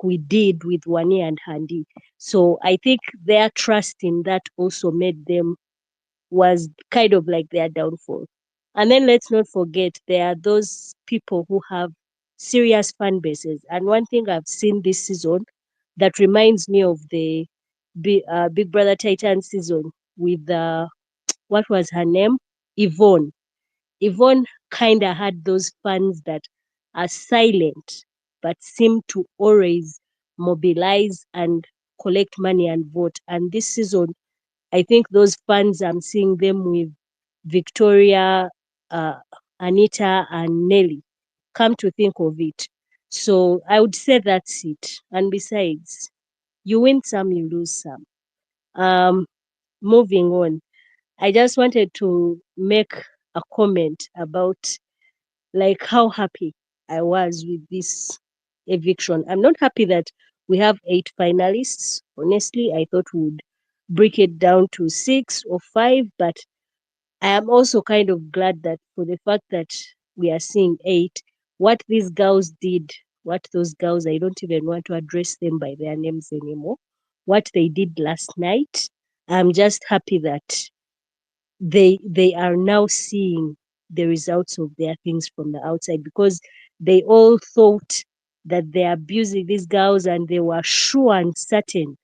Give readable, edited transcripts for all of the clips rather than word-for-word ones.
we did with Wani and Handi. So I think their trust in that also made them, was kind of like their downfall. And then let's not forget, there are those people who have serious fan bases. And one thing I've seen this season that reminds me of the Big Brother Titan season with what was her name? Yvonne. Yvonne kind of had those fans that are silent but seem to always mobilize and collect money and vote. And this season, I think those fans, I'm seeing them with Victoria, uh, Anita, and Nelly. Come to think of it. So I would say that's it. And besides, you win some, you lose some. Moving on. I just wanted to make a comment about like how happy I was with this eviction. I'm not happy that we have 8 finalists. Honestly, I thought we would break it down to 6 or 5, but I am also kind of glad that for the fact that we are seeing 8, what these girls did, what those girls, I don't even want to address them by their names anymore, what they did last night, I'm just happy that they are now seeing the results of their things from the outside, because they all thought that they're abusing these girls and they were sure and certain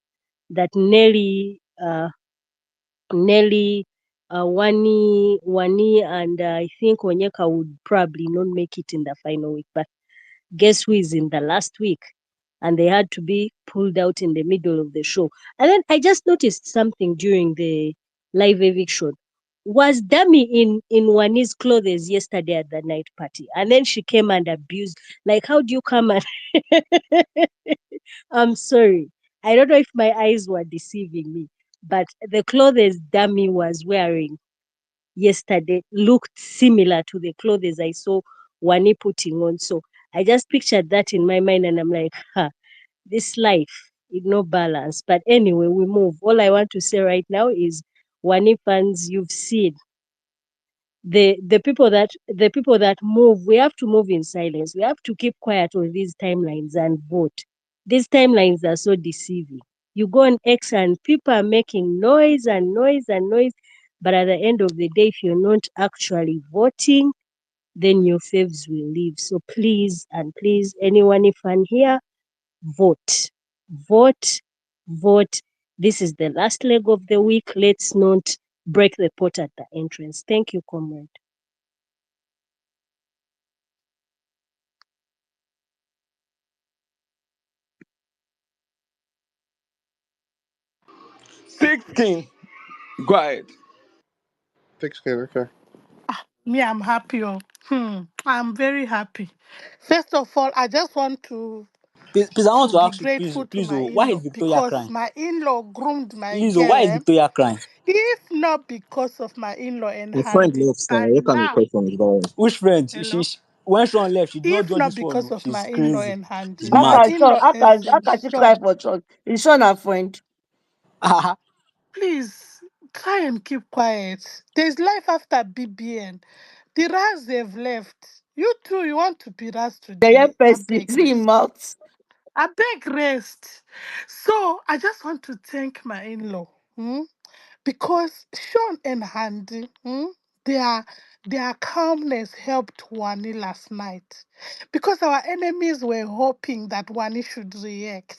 that Nelly, Wani, and I think Onyeka would probably not make it in the final week. But guess who is in the last week? And they had to be pulled out in the middle of the show. And then I just noticed something during the live eviction. Was Dami in Wani's clothes yesterday at the night party? And then she came and abused. Like, how do you come and... I'm sorry. I don't know if my eyes were deceiving me, but the clothes Dami was wearing yesterday looked similar to the clothes I saw Wani putting on. So I just pictured that in my mind and I'm like, this life is no balance. But anyway, we move. All I want to say right now is Wani fans, you've seen the people that move, we have to move in silence. We have to keep quiet on these timelines and vote. These timelines are so deceiving. You go on X and people are making noise and noise and noise, but at the end of the day, if you're not actually voting, then your faves will leave. So please and please, anyone fan here, vote, vote, vote. This is the last leg of the week. Let's not break the pot at the entrance. Thank you, comrade. Thick skin. Go ahead. Thick skin, okay. Me, I'm happy. I'm very happy. First of all, I just want Please, I want to to be ask you, grateful to please, my oh, why is in-law Victoria because crying? my in-law groomed my Please, oh, why girl. is Victoria crying? If not because of my in-law and My friend Handy, left, by you can now, request from his door. Which friend? hello. When Sean left, she did not If join not this one. because Oh. of She's my in-law crazy. and She's Handy, How my mad. can Sean, in-law how Essence, can she cry Sean, for church? Is Sean her friend? please try and keep quiet. There's life after BBN. The Ras they've left. You too, you want to be Ras The young today. I person, beg see him rest. out. I beg rest. So I just want to thank my in-law. Because Sean and Handy, their their calmness helped Wani last night. Because our enemies were hoping that Wani should react.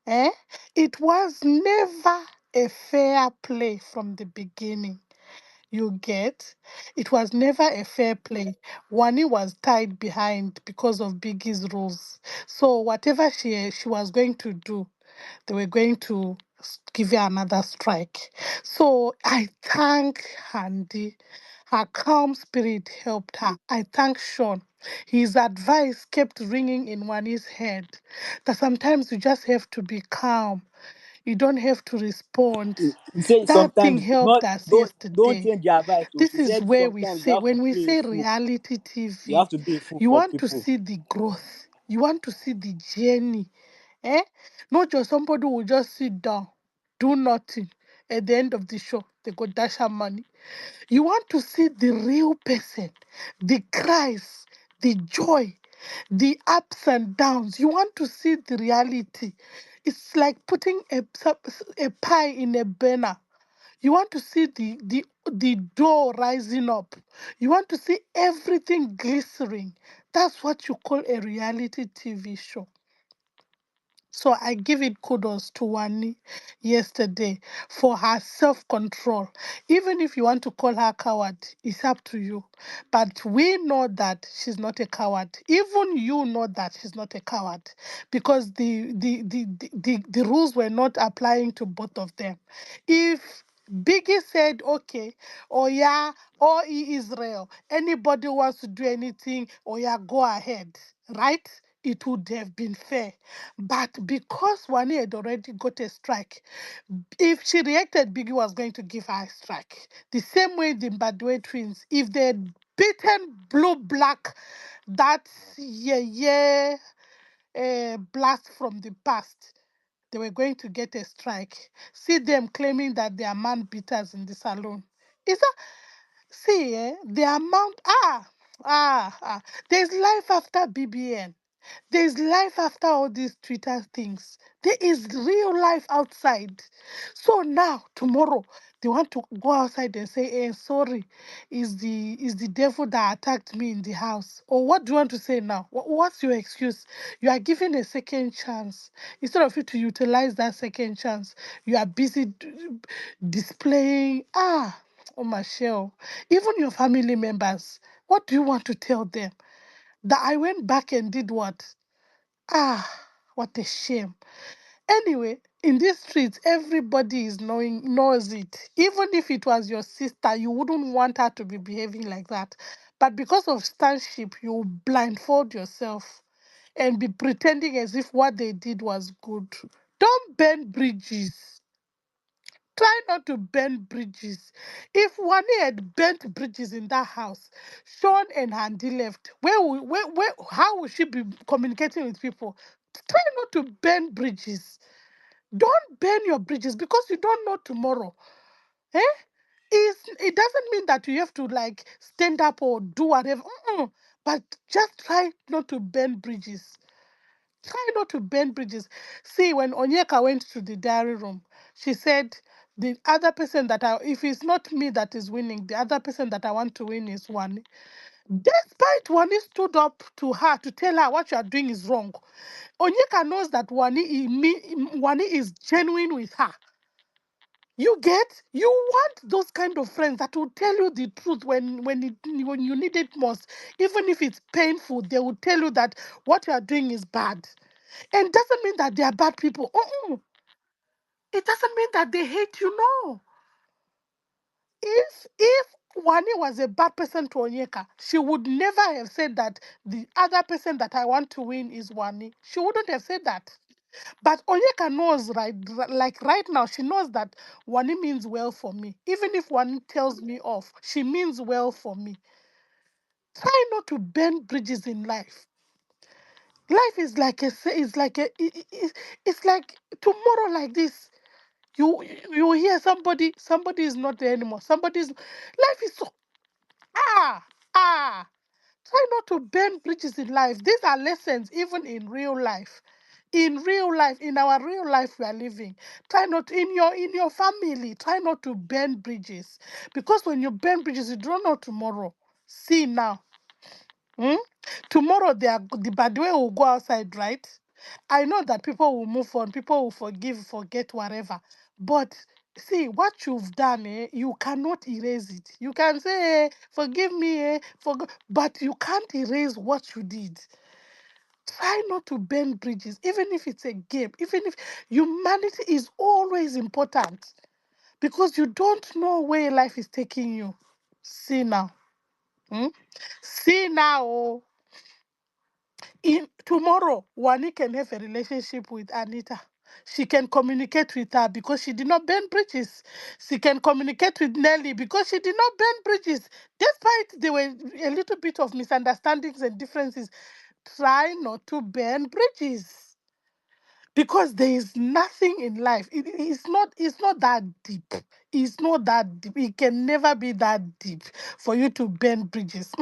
Eh? It was never a fair play from the beginning. You get? It was never a fair play. Wani was tied behind because of Biggie's rules. So whatever she was going to do, they were going to give her another strike. So I thank Handy. Her calm spirit helped her. I thank Sean. His advice kept ringing in Wani's head that sometimes you just have to be calm. You don't have to respond. He said That thing sometimes helped not us don't yesterday. change your advice. So This she is said where we sometimes you say, have to when we play a say fool. reality You have TV, to be a fool you for want to people. see the growth. You want to see the journey. Eh? Not just somebody who will just sit down, do nothing. At the end of the show, they go dash her money. You want to see the real person, the cries, the joy. the ups and downs. You want to see the reality. It's like putting a pie in a burner. You want to see the dough rising up. You want to see everything glistering. That's what you call a reality TV show. So I give it kudos to Wani yesterday for her self-control. Even if you want to call her coward, it's up to you. But we know that she's not a coward. Even you know that she's not a coward because the rules were not applying to both of them. If Biggie said, okay, oh yeah, or Israel, anybody wants to do anything, oh yeah, go ahead, right? It would have been fair. But because Wani had already got a strike, if she reacted, Biggie was going to give her a strike. The same way the Mbadwe twins, if they had beaten Blue Black, that blast from the past, they were going to get a strike. See them claiming that they are man beaters in the salon. Is that see the amount there's life after BBN. There's life after all these Twitter things. There is real life outside. So now, tomorrow, they want to go outside and say, sorry, is the devil that attacked me in the house. Or what do you want to say now? What's your excuse? You are given a second chance. Instead of you to utilize that second chance, you are busy displaying, oh, Michelle, even your family members. What do you want to tell them? That I went back and did what? Ah, what a shame. Anyway, in these streets, everybody is knows it. Even if it was your sister, you wouldn't want her to be behaving like that. But because of stanship, you blindfold yourself and be pretending as if what they did was good. Don't burn bridges. Try not to burn bridges. If Wani had burnt bridges in that house, Sean and Handy left, how will she be communicating with people? Try not to burn bridges. Don't burn your bridges because you don't know tomorrow. Eh? It doesn't mean that you have to like stand up or do whatever. But just try not to burn bridges. Try not to burn bridges. See, when Onyeka went to the diary room, she said, the other person if it's not me that is winning, the other person that I want to win is Wani. Despite Wani stood up to her to tell her what you are doing is wrong, Onyeka knows that Wani is genuine with her. You want those kind of friends that will tell you the truth when you need it most. Even if it's painful, they will tell you that what you are doing is bad. And doesn't mean that they are bad people. It doesn't mean that they hate you, no. If Wani was a bad person to Onyeka, she would never have said that the other person that I want to win is Wani. She wouldn't have said that. But Onyeka knows, like right now, she knows that Wani means well for me. Even if Wani tells me off, she means well for me. Try not to burn bridges in life. Life is like it's like tomorrow like this. You hear somebody is not there anymore. Life is so ah ah. Try not to burn bridges in life. These are lessons even in real life. In real life, in our real life we are living. Try not in your family. Try not to burn bridges. Because when you burn bridges, you don't know tomorrow. See now. Hmm? Tomorrow the bad way will go outside, right? I know that people will move on, people will forgive, forget, whatever. But see, what you've done, you cannot erase it. You can say, forgive me, but you can't erase what you did. Try not to burn bridges, even if it's a game, even if humanity is always important because you don't know where life is taking you. See now. Hmm? See now. Oh. In tomorrow, Wani can have a relationship with Anita. She can communicate with her because she did not burn bridges. She can communicate with Nelly because she did not burn bridges. Despite there were a little bit of misunderstandings and differences, try not to burn bridges. Because there is nothing in life. It's not that deep. It's not that deep. It can never be that deep for you to burn bridges.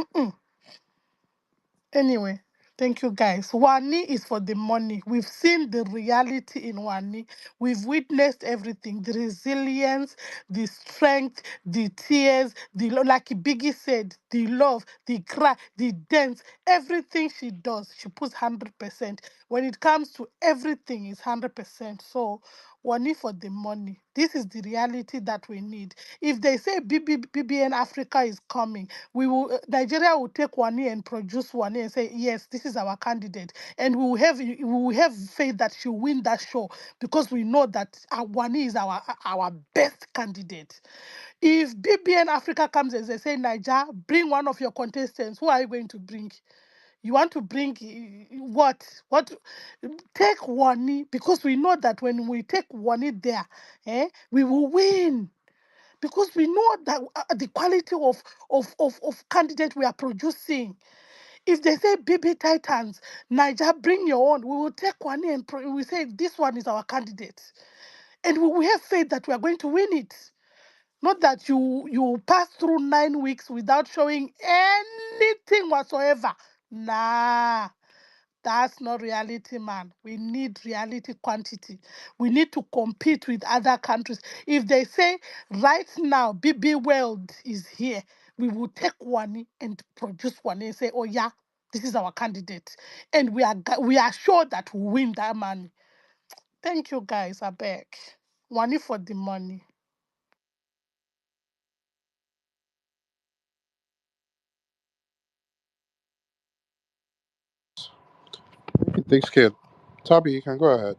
Anyway. Thank you, guys. Wani is for the money. We've seen the reality in Wani. We've witnessed everything, the resilience, the strength, the tears, like Biggie said, the love, the cry, the dance, everything she does, she puts 100%. When it comes to everything, it's 100%. So, Wani for the money. This is the reality that we need. If they say BBN Africa is coming, Nigeria will take Wani and produce Wani and say, yes, this is our candidate. And we will have faith that she'll win that show because we know that Wani is our best candidate. If BBN Africa comes and they say, Niger, bring one of your contestants, who are you going to bring? You want to bring what? What? Take Wani because we know that when we take Wani there, we will win because we know that the quality of candidate we are producing. If they say BB Titans, Niger, bring your own, we will take Wani and we say this one is our candidate. And we will have faith that we are going to win it. Not that you pass through 9 weeks without showing anything whatsoever. Nah, that's not reality, man. We need reality quantity. We need to compete with other countries. If they say right now BB World is here, we will take one and produce one and say, oh yeah, this is our candidate. And we are sure that we win that money. Thank you guys, I beg. Money for the money. Thanks, kid. Toby, you can go ahead.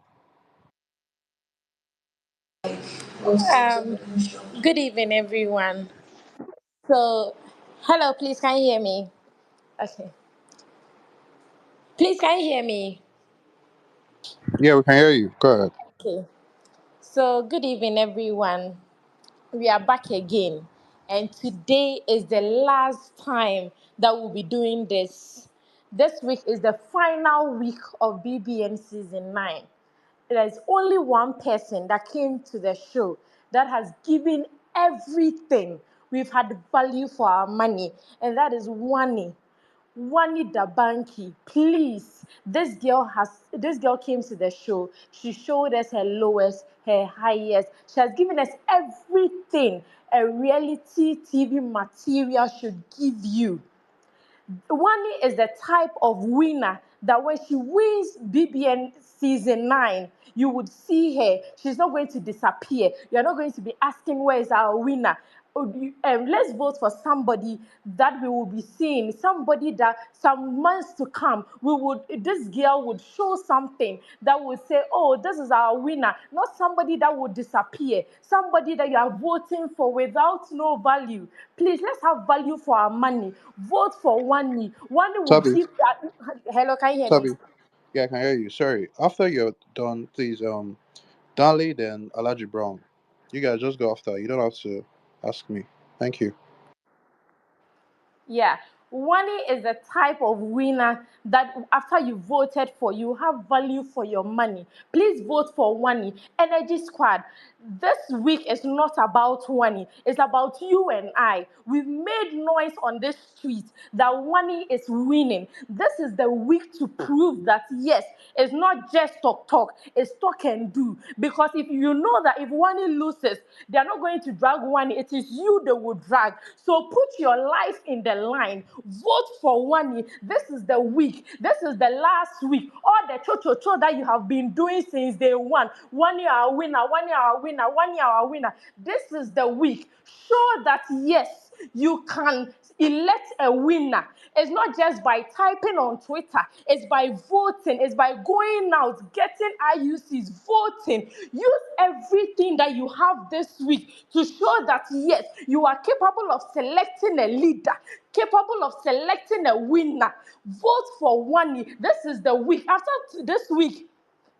Um, Good evening, everyone. So, hello, please, can you hear me? Okay. Please, can you hear me? Yeah, we can hear you. Go ahead. Okay. So, good evening, everyone. We are back again, and today is the last time that we'll be doing this. This week is the final week of BBN season 9. There's only one person that came to the show that has given everything. We've had value for our money, and that is Wani. Wani Dabanki, please. This girl came to the show. She showed us her lowest, her highest. She has given us everything a reality TV material should give you. Wani is the type of winner that when she wins BBN season 9, you would see her. She's not going to disappear. You're not going to be asking where is our winner. Let's vote for somebody that we will be seeing, somebody that some months to come, this girl would show something that would say, oh, this is our winner, not somebody that would disappear, somebody that you are voting for without no value. Please, let's have value for our money. Vote for Wani. Wani will Toby, give that. Hello, can you hear me? Toby. Yeah, I can hear you. Sorry. After you're done, please, Dali, then Alaji Brown. You guys just go after. You don't have to ask me. Thank you. Yeah. Wani is the type of winner that after you voted for, you have value for your money. Please vote for Wani. Energy Squad. This week is not about Wani. It's about you and I. We've made noise on this street that Wani is winning. This is the week to prove that yes, it's not just talk, it's talk and do. Because if you know that if Wani loses, they're not going to drag Wani, it is you they will drag. So put your life in the line. Vote for Wani. This is the week. This is the last week. All the cho that you have been doing since day one. 1 year our winner, 1 year our winner, 1 year our winner. This is the week. Show that yes, you can elect a winner. It's not just by typing on Twitter, it's by voting, it's by going out, getting IUCs, voting. Use everything that you have this week to show that yes, you are capable of selecting a leader, capable of selecting a winner. Vote for Wani. This is the week. After this week,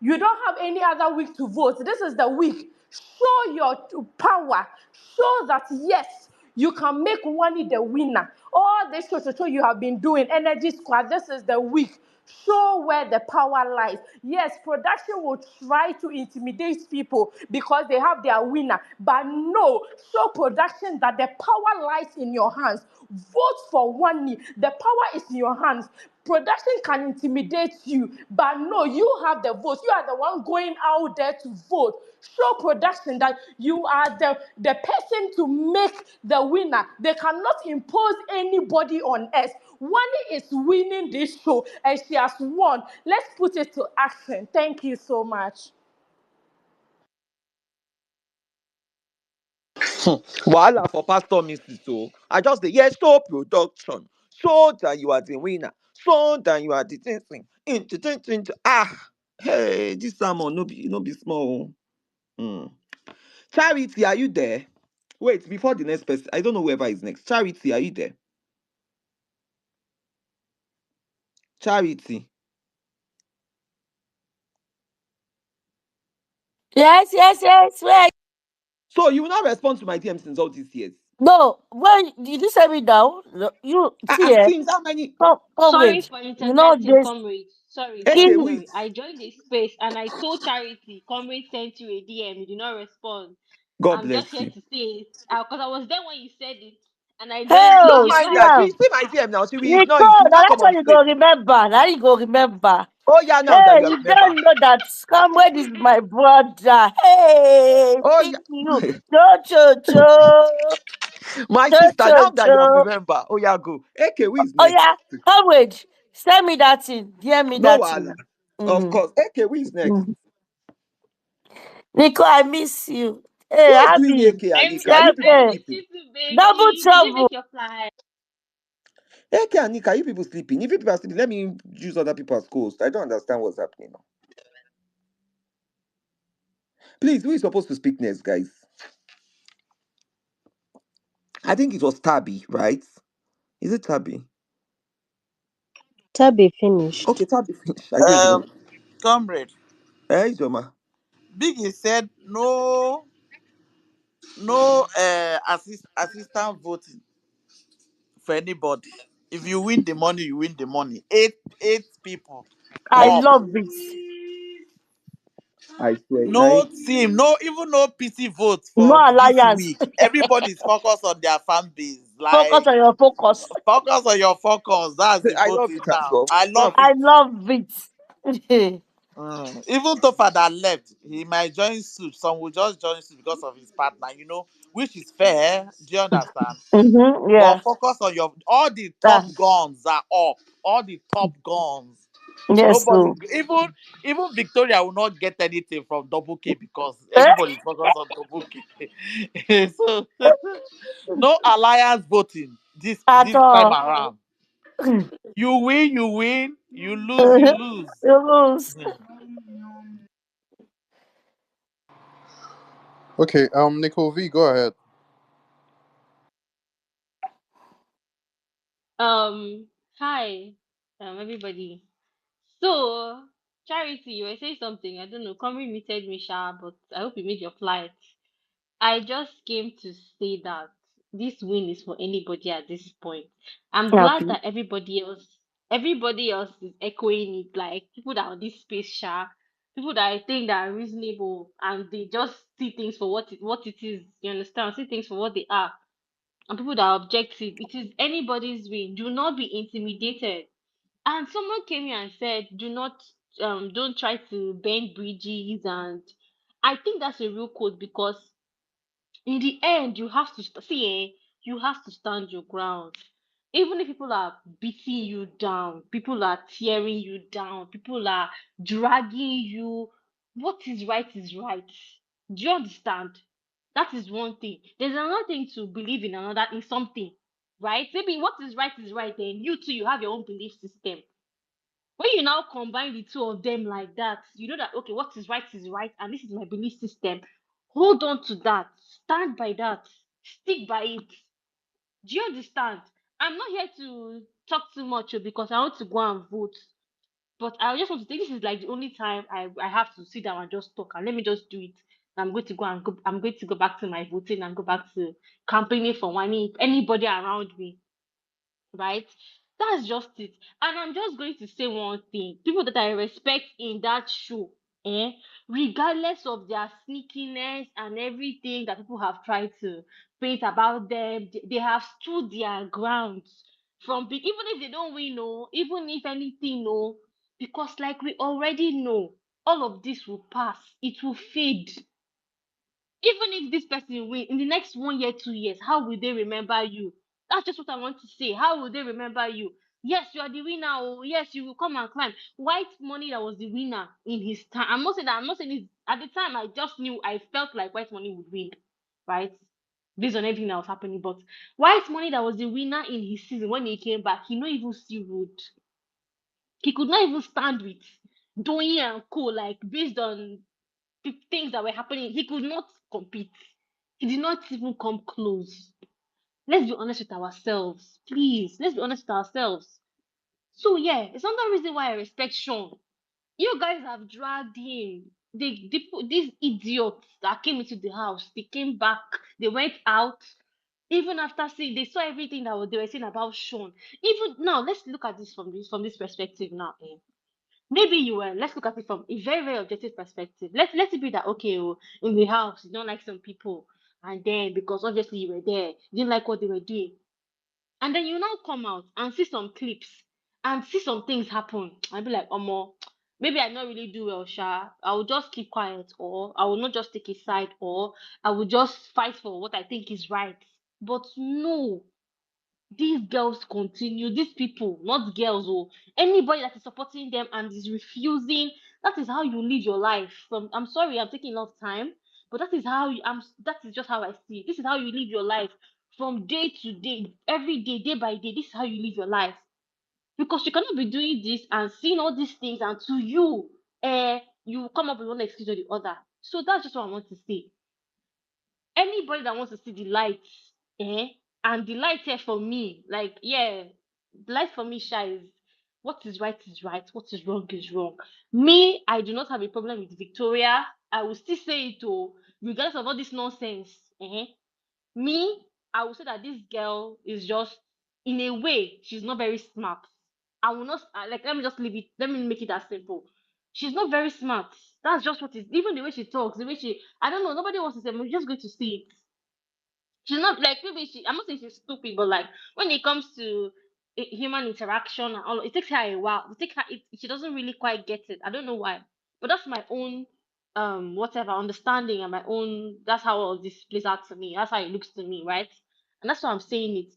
you don't have any other week to vote. This is the week. Show your power. Show that yes, you can make Wani the winner. All this show you have been doing, Energy Squad, this is the week. Show where the power lies. Yes, production will try to intimidate people because they have their winner. But no, show production that the power lies in your hands. Vote for Wani. The power is in your hands. Production can intimidate you, but no, you have the vote. You are the one going out there to vote. Show production that you are the person to make the winner. They cannot impose anybody on us. Wani is winning this show and she has won. Let's put it to action. Thank you so much. Wahala for pastor missus. So I just say yes, show production. Show that you are the winner. Show that you are the thing. Ah, hey, this sermon no be small. Hmm. Charity, are you there? Wait, before the next person, I don't know whoever is next. Charity, are you there? Charity. Yes, yes, yes. Wait. So you will not respond to my DM since all these years. No, when did you send me down? No, you see, Since how many? come Sorry wait. for You know interjecting, this comrade. Sorry, Okay, sorry, king. wait. sorry. I joined the space and I told Charity, comrade sent you a DM. You did not respond. God I'm just bless here you. to say it because I was there when you said it, and I joined the Don't Hell, DM. mind see that. Like, She am. see my DM now. She will ignore it. She Nicole, will now not come that's on what the you go stage. remember. Now you go remember. Oh yeah, now that Hey, you you remember. don't know that Scamwell is my brother. Hey, Oh see you. yeah. Cho cho cho. My Cho sister, cho now that you have cho. remember. Oh yeah, go. Okay, who is Oh next? yeah, come wait. Send me that thing. Hear me No that thing. wahala. Of Mm-hmm. course. Okay, who is next? Mm-hmm. Nico, I miss you. Hey, What's doing Abby. AK and Nika? Are you I people Hey, miss sleeping? you too, double baby. Did you trouble. make your flight? AK and Nika, are you people sleeping? If you people are sleeping, let me use other people as host. I don't understand what's happening now. Please, who is supposed to speak next, guys? I think it was Tabby, right? Is it Tabby? Tabby finished. Okay, Tabby finish. I don't even know. Comrade, Hey, Joma. Biggie said no assistant voting for anybody. If you win the money, you win the money. Eight people I up. love it. I swear. No Nine. team, no even no PC vote No for this alliance. week. Everybody's focused on their fan base. Focus Like on your focus. focus on your focus. That's the I love voting it as now. well. I Now, love I it. love it. Even Topher that left, he might join suit. Some will just join suit because of his partner, which is fair. Do you understand? Mm-hmm, But yeah. focus on your all the top Ah, guns are up. All the top guns. yes, Nobody, so. even Victoria will not get anything from double K because Eh? everybody's focused on double K. So no alliance voting At this time all. around. You win, you win. You lose, you lose. You lose. Okay, Nicole V, go ahead. Um, Hi, everybody. So, Charity, you were saying something. I don't know. Comrade muted me, Sha, but I hope you made your flight. I just came to say that this win is for anybody at this point. I'm glad Happy. that everybody else is echoing it. Like people that are on this space, Sha, people that I think that are reasonable and they just see things for what it is. You understand? See things for what they are. And people that are objective. It is anybody's win. Do not be intimidated. And someone came here and said, don't try to bend bridges. And I think that's a real quote because in the end you have to you have to stand your ground. Even if people are beating you down, people are tearing you down, people are dragging you, what is right is right. Do you understand? That is one thing. There's another thing to believe in another in something, right? Maybe what is right, then you too, you have your own belief system. When you now combine the two of them like that, you know that okay, what is right, and this is my belief system. Hold on to that, stand by that, stick by it. Do you understand? I'm not here to talk too much because I want to go and vote. But I just want to think this is like the only time I have to sit down and just talk and let me just do it. I'm going to go back to my voting and go back to campaigning for anybody around me, right? That's just it. And I'm just going to say one thing. People that I respect in that show, eh, regardless of their sneakiness and everything that people have tried to paint about them, they have stood their grounds. even if they don't win, no, even if anything, no, because like we already know, all of this will pass. It will fade. Even if this person win in the next 1 year, 2 years, how will they remember you? That's just what I want to say. How will they remember you? Yes, you are the winner. Oh, yes, you will come and climb. White money that was the winner in his time. I'm not saying that. I'm not saying it. At the time, I just knew. I felt like white money would win, right? Based on everything that was happening. But white money that was the winner in his season when he came back, he not even see road. He could not even stand with doing and co like based on the things that were happening. He could not compete. He did not even come close. Let's be honest with ourselves, please. Let's be honest with ourselves. So yeah, it's another reason why I respect Sean. You guys have dragged him. These idiots that came into the house, they came back, they went out. Even after seeing, they saw everything that they were saying about Sean. Even now, let's look at this from this perspective now. Maybe you were, let's look at it from a very, very objective perspective. Let it be that okay, oh, in the house you don't like some people, and then because obviously you were there, you didn't like what they were doing, and then you now come out and see some clips and see some things happen and be like, Omo, maybe I not really do well, Sha. I will just keep quiet, or I will not just take a side, or I will just fight for what I think is right. But no, these girls continue, these people, not girls, or anybody that is supporting them and is refusing. That is how you live your life. From I'm sorry, I'm taking a lot of time, but that is how that is just how I see it. This is how you live your life from day to day, every day, day by day. This is how you live your life. Because you cannot be doing this and seeing all these things, and to you, you come up with one excuse or the other. So that's just what I want to say. Anybody that wants to see the light, eh? And the light here for me, like, yeah, the light for me shines. What is right, what is wrong is wrong. Me, I do not have a problem with Victoria. I will still say it, oh, regardless of all this nonsense. Me, I will say that this girl is just, in a way, she's not very smart. I will not like. Let me just leave it. Let me make it as simple. She's not very smart. That's just what it is. Even the way she talks, the way she, I don't know. Nobody wants to say. We're just going to see it. She's not like, maybe she. I'm not saying she's stupid, but like when it comes to human interaction and all, it takes her a while. It takes her. She doesn't really quite get it. I don't know why, but that's my own whatever understanding and my own. That's how all this plays out to me. That's how it looks to me, right? And that's why I'm saying it.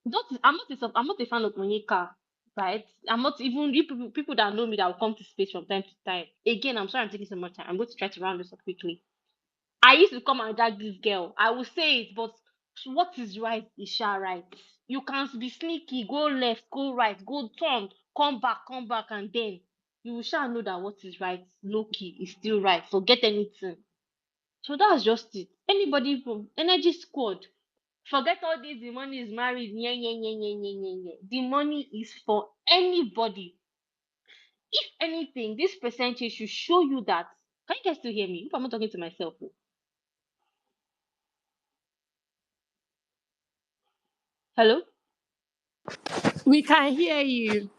Don't, I'm not a fan of Monica, right? I'm not even people that know me that will come to space from time to time. Again, I'm sorry I'm taking so much time. I'm going to try to round this up quickly. I used to come and drag this girl. I will say it, but what is right is sha right. You can be sneaky, go left, go right, go turn, come back, and then you will shall know that what is right, low key, is still right. Forget anything. So that's just it. Anybody from Energy Squad, forget all this. The money is married. Yeah, yeah, yeah, yeah, yeah, yeah, yeah. The money is for anybody. If anything, this percentage should show you that. Can you guys still hear me? If I'm not talking to myself, oh. Hello? We can hear you.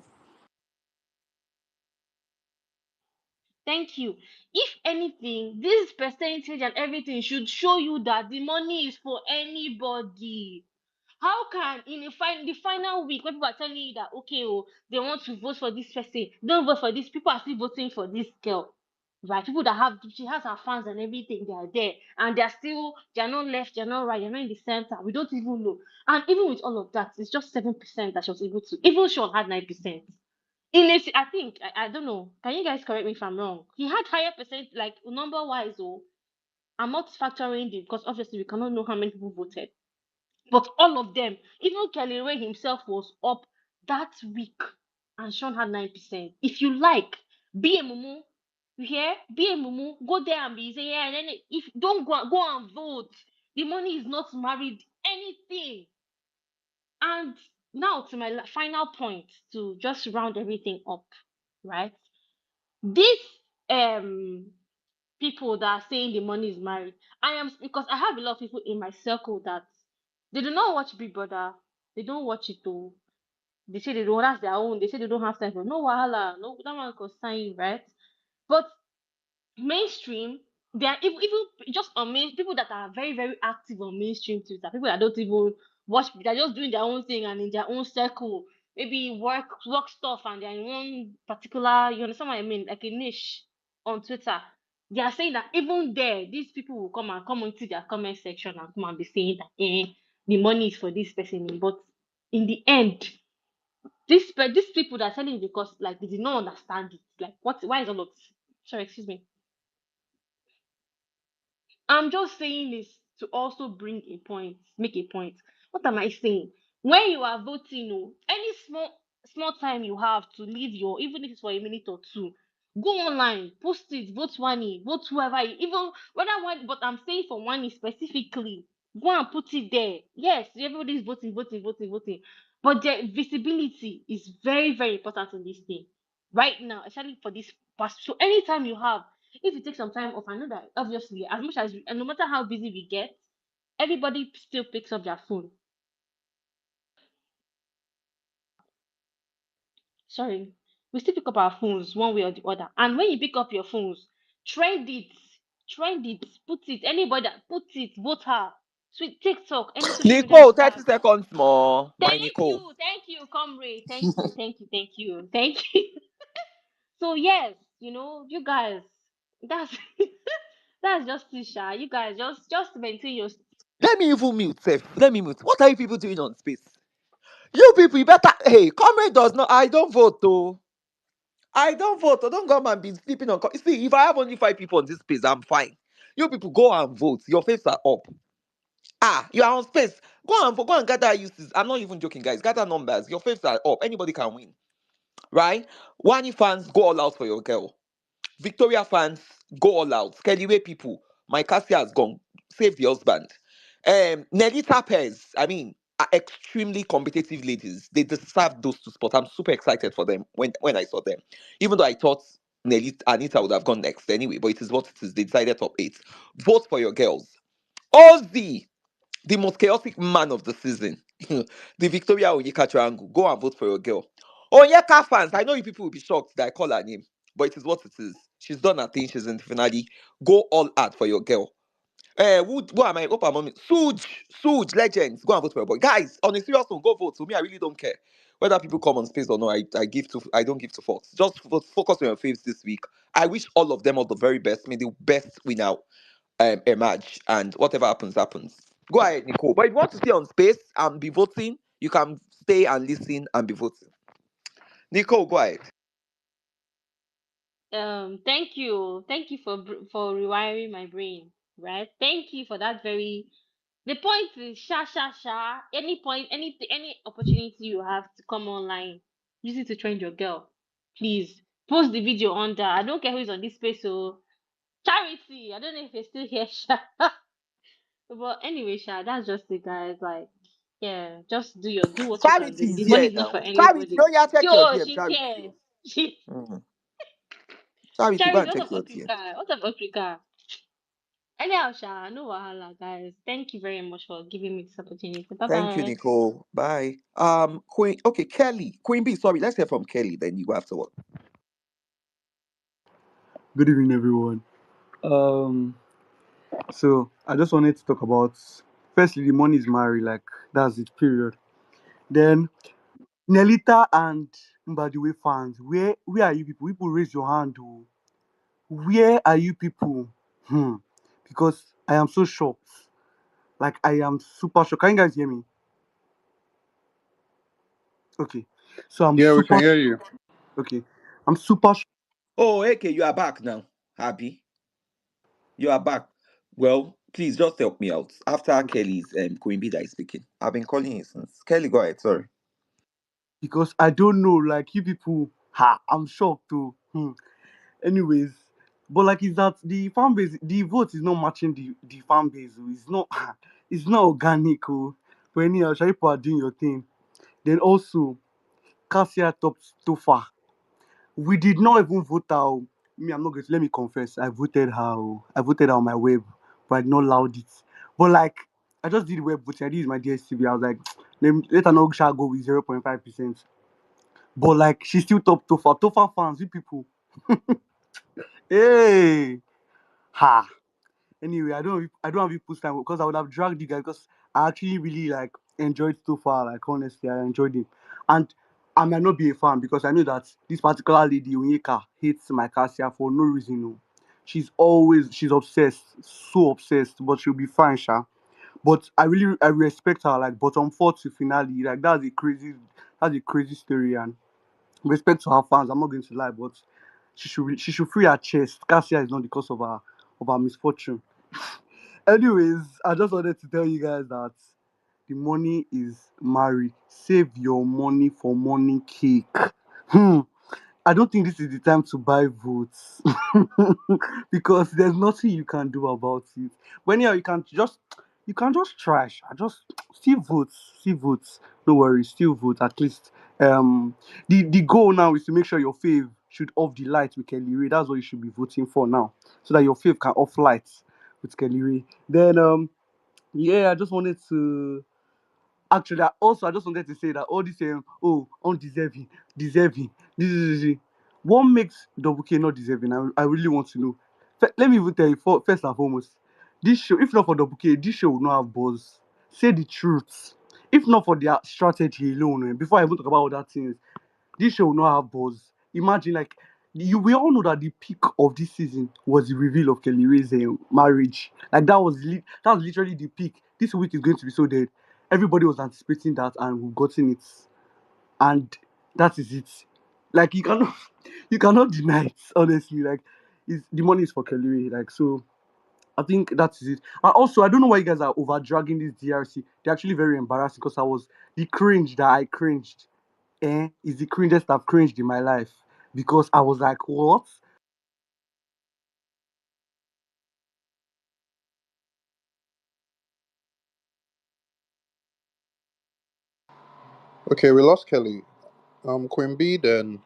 Thank you. If anything, this percentage and everything should show you that the money is for anybody. How can in the final week when people are telling you that okay, oh, they want to vote for this person, don't vote for this, people are still voting for this girl. Right? People that have she has her fans and everything, they are there, and they're not left, they're not right, they're not in the center. We don't even know. And even with all of that, it's just 7% that she was able to. Even Sean had 9%. In a, I think I don't know. Can you guys correct me if I'm wrong? He had higher percent, like number wise. Oh, I'm not factoring it because obviously we cannot know how many people voted. But all of them, even Kelly Ray himself was up that week, and Sean had 9%. If you like, be a mumu. You hear? Be a mumu. Go there and be say yeah. And then if don't go and vote, the money is not married anything. And now to my final point to just round everything up, right? These people that are saying the money is married, I am, because I have a lot of people in my circle that they do not watch Big Brother, they don't watch it though. They say they don't, that's their own. They say they don't have time for no wahala, no that one concern you, right? But mainstream, they are even just on main people that are very, very active on mainstream Twitter, people that don't even watch. They're just doing their own thing and in their own circle. Maybe work stuff, and they're in one particular. You understand what I mean? Like a niche on Twitter. They are saying that even there, these people will come into their comment section and come and be saying that the money is for this person. But in the end, these people that are telling you because like they did not understand it. Like what? Why is all of this? Sorry, excuse me. I'm just saying this to also bring a point, make a point. What am I saying? When you are voting, oh, any small time you have to leave your, even if it's for a minute or two, go online, post it, vote Wani, vote whoever, even whether one. But I'm saying for Wani specifically, go and put it there. Yes, everybody's voting, voting, voting, voting, but the visibility is very, very important in this thing right now, especially for this past. So anytime you have, if you take some time off, I know that obviously, as much as and no matter how busy we get, everybody still picks up their phone. Sorry, we still pick up our phones one way or the other. And when you pick up your phones, trend it, put it. Anybody that put it, vote her. Tweet, TikTok, any social media Nicole, you 30 have. seconds more. My Nicole. Thank you, comrade. Thank you, thank you. So yes, you guys, that's that's just it, Sha. You guys just maintain your. Let me even mute, Seth. Let me mute. What are you people doing on space? You people, you better. Hey, comrade does not. I don't vote, though. I don't vote. I don't go and be sleeping on. See, if I have only 5 people on this space, I'm fine. You people go and vote. Your faces are up. Ah, you are on space. Go and vote. Go and gather uses. I'm not even joking, guys. Gather numbers. Your faces are up. Anybody can win, right? Wani fans, go all out for your girl. Victoria fans, go all out. Skellyway people, my Kassia has gone. Save the husband. Nelita Pez, I mean, are extremely competitive ladies. They deserve those two spots. I'm super excited for them when I saw them. Even though I thought Anita would have gone next anyway, but it is what it is. They decided top 8. Vote for your girls. Ozzy, the most chaotic man of the season, the Victoria Onyeka triangle. Go and vote for your girl. Onyeka fans, I know you people will be shocked that I call her name, but it is what it is. She's done her thing. She's in the finale. Go all out for your girl. Who am I? Hope I'm on. Suge, legends. Go and vote for your boy. Guys, on a serious note, go vote. To me, I really don't care whether people come on space or not. I don't give to fucks. Just focus on your faves this week. I wish all of them all the very best. May the best win out emerge, and whatever happens, happens. Go ahead, Nicole. But if you want to stay on space and be voting, you can stay and listen and be voting. Nicole, go ahead. Thank you for for rewiring my brain, right? Thank you for that. Very The point is, sha. Any point, any opportunity you have to come online, use it to train your girl. Please post the video under. I don't care who is on this space. So charity. I don't know if you're still here, Sha. But anyway, Sha, that's just it, guys. Like, yeah, just do what you can Charity do. is The money here is not for now. Charity, anybody. oh yeah, check your Yo, DM. she's Charity. here. She Mhm. Charity, go Charity, and what check of your DM. Africa? What of Africa? Anyhow, Sha, no wahala, guys. Thank you very much for giving me this opportunity. Bye Thank you, bye. Nicole. Bye. Queen. Okay, Kelly. Queen B. Sorry, let's hear from Kelly. Then you go afterward. Good evening, everyone. Um, so I just wanted to talk about firstly the money is married, like that's it, period. Then Nelita and Mbadiwe fans, where are you people? People raise your hand. Oh. Where are you people? Hmm. Because I am so shocked. Like I am super shocked. Can you guys hear me? Okay. So I'm Yeah, we can super hear you. okay. I'm super shocked Oh, okay, you are back now. Happy. You are back. Well, please just help me out. After Kelly's Queen B that is speaking. I've been calling you since. Kelly, go ahead. Sorry. because I don't know, like you people. Ha, I'm shocked too. Hmm. Anyways, but like is that the fan base, the vote is not matching the fan base. Oh. It's not it's not organic. Oh. But anyhow, shall people are doing your thing. Then also Kassia top Topher. We did not even vote her. Oh. Me, I'm not going to let me confess. I voted her. Oh. I voted her on my web, but I did not loud it. But like I just did web voting. I did use my DSTV. I was like, let her not shall go with 0.5%. But like she's still top Topher. Topher fans, you people. Hey, ha. Anyway, I don't have people's time because I would have dragged you guys because I actually really like enjoyed so far. Like honestly, I enjoyed him, and I might not be a fan because I know that this particular lady Onyeka hates my Kassia for no reason. No. She's obsessed, so obsessed, but she'll be fine, sha. But I respect her, like bottom four to finale, like that's a crazy story, and respect to her fans. I'm not going to lie, but she should free her chest. Cassia is not the cause of her misfortune. Anyways, I just wanted to tell you guys that the money is married. Save your money for money cake. Hmm. I don't think this is the time to buy votes because there's nothing you can do about it. When you can just trash. I just still votes. No worries, still vote at least. The goal now is to make sure your fave should off the light with Kelly Ray. That's what you should be voting for now, so that your fave can off lights with Kelly Ray. Then yeah, I just wanted to actually I just wanted to say that all this undeserving, deserving, this. What makes Double K not deserving? I really want to know. Let me even tell you first and foremost, this show, if not for Double K, this show would not have buzz. Say the truth. If not for their strategy alone, before I even talk about other things, this show will not have buzz. Imagine like we all know that the peak of this season was the reveal of Kelly Ray's marriage. Like that was literally the peak. This week is going to be so dead. Everybody was anticipating that, and we've gotten it, and that is it. Like you cannot you cannot deny it. Honestly, like the money is for Kelly Ray. Like so, I think that is it. And also, I don't know why you guys are over dragging this DRC. They're actually very embarrassing because I was the cringe that I cringed is the cringest I've cringed in my life because I was like, what? Okay, we lost Kelly. Queen B, then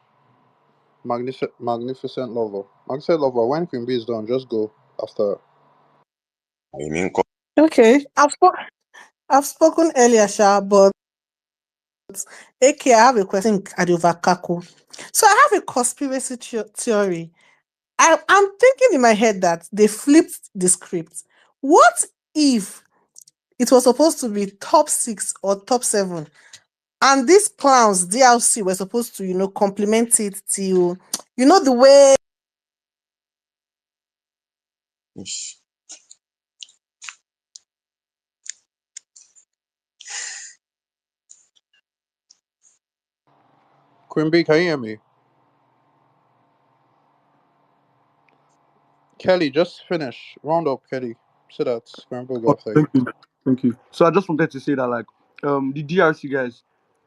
Magnificent Lover. Magnificent Lover, when Queen B is done, just go after. I mean, Okay, I've spoken earlier, Sha, but AK, I have a question at Kako. So I have a conspiracy theory. I'm thinking in my head that they flipped the script. What if it was supposed to be top six or top seven, and these clowns DLC were supposed to, complement it till, the way. Queen B, can you hear me? Kelly, just finish. Round up, Kelly. So that Queen B will go Oh, after you. thank you. Thank you. So I just wanted to say that like the DRC guys,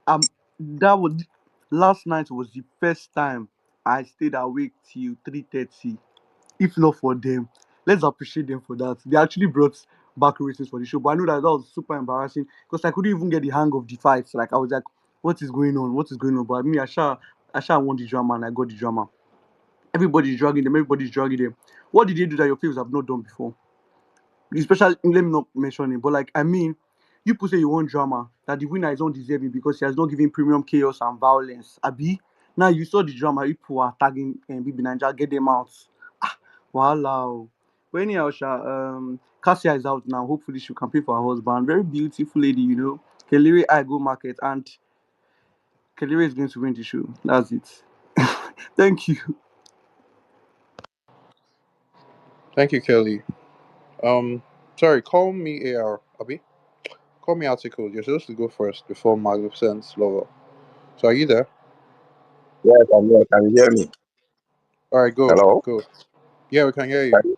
that was last night was the first time I stayed awake till 3:30. If not for them, let's appreciate them for that. They actually brought back ratings for the show. But I know that was super embarrassing because I couldn't even get the hang of the fights. Like I was like, what is going on? What is going on? But I mean I want the drama and I got the drama. Everybody's dragging them, everybody's dragging them. What did they do that your peers have not done before? Especially, let me not mention it, but like I mean, you people say you want drama, that the winner is undeserving because she has not given premium chaos and violence. Abi, now you saw the drama, you people are tagging and Bibi Ninja, get them out. Ah, wow. But anyhow, Cassia is out now. Hopefully, she can pay for her husband. Very beautiful lady, Kelly I go market, and Kelly is going to win the show. That's it. Thank you. Thank you, Kelly. Sorry, call me AR, Abi. Call me Article. You're supposed to go first before Magnificent Lover. So are you there? yes, I'm here. Can you hear me? Alright, go. Hello? Go. Yeah, we can hear you.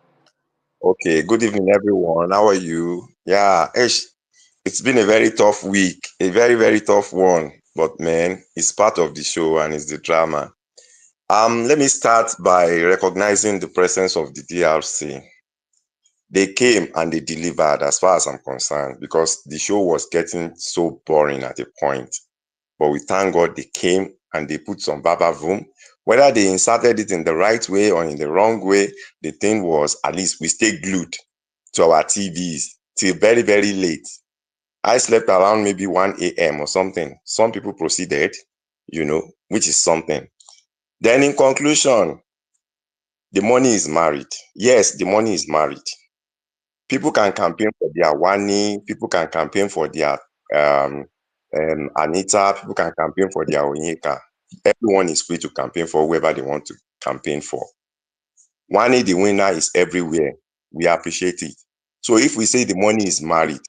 Okay, good evening, everyone. How are you? Yeah, it's been a very tough week, a very, very tough one. But man, it's part of the show and it's the drama. Let me start by recognizing the presence of the DRC. They came and they delivered as far as I'm concerned because the show was getting so boring at a point. But we thank God they came and they put some baba room. Whether they inserted it in the right way or in the wrong way, the thing was at least we stayed glued to our TVs till very, very late. I slept around maybe 1 a.m. or something. Some people proceeded, which is something. Then in conclusion, the money is married. Yes, the money is married. People can campaign for their wani, people can campaign for their Anita, people can campaign for their Onyeka. Everyone is free to campaign for whoever they want to campaign for. Wani, the winner, is everywhere. We appreciate it. So if we say the money is married,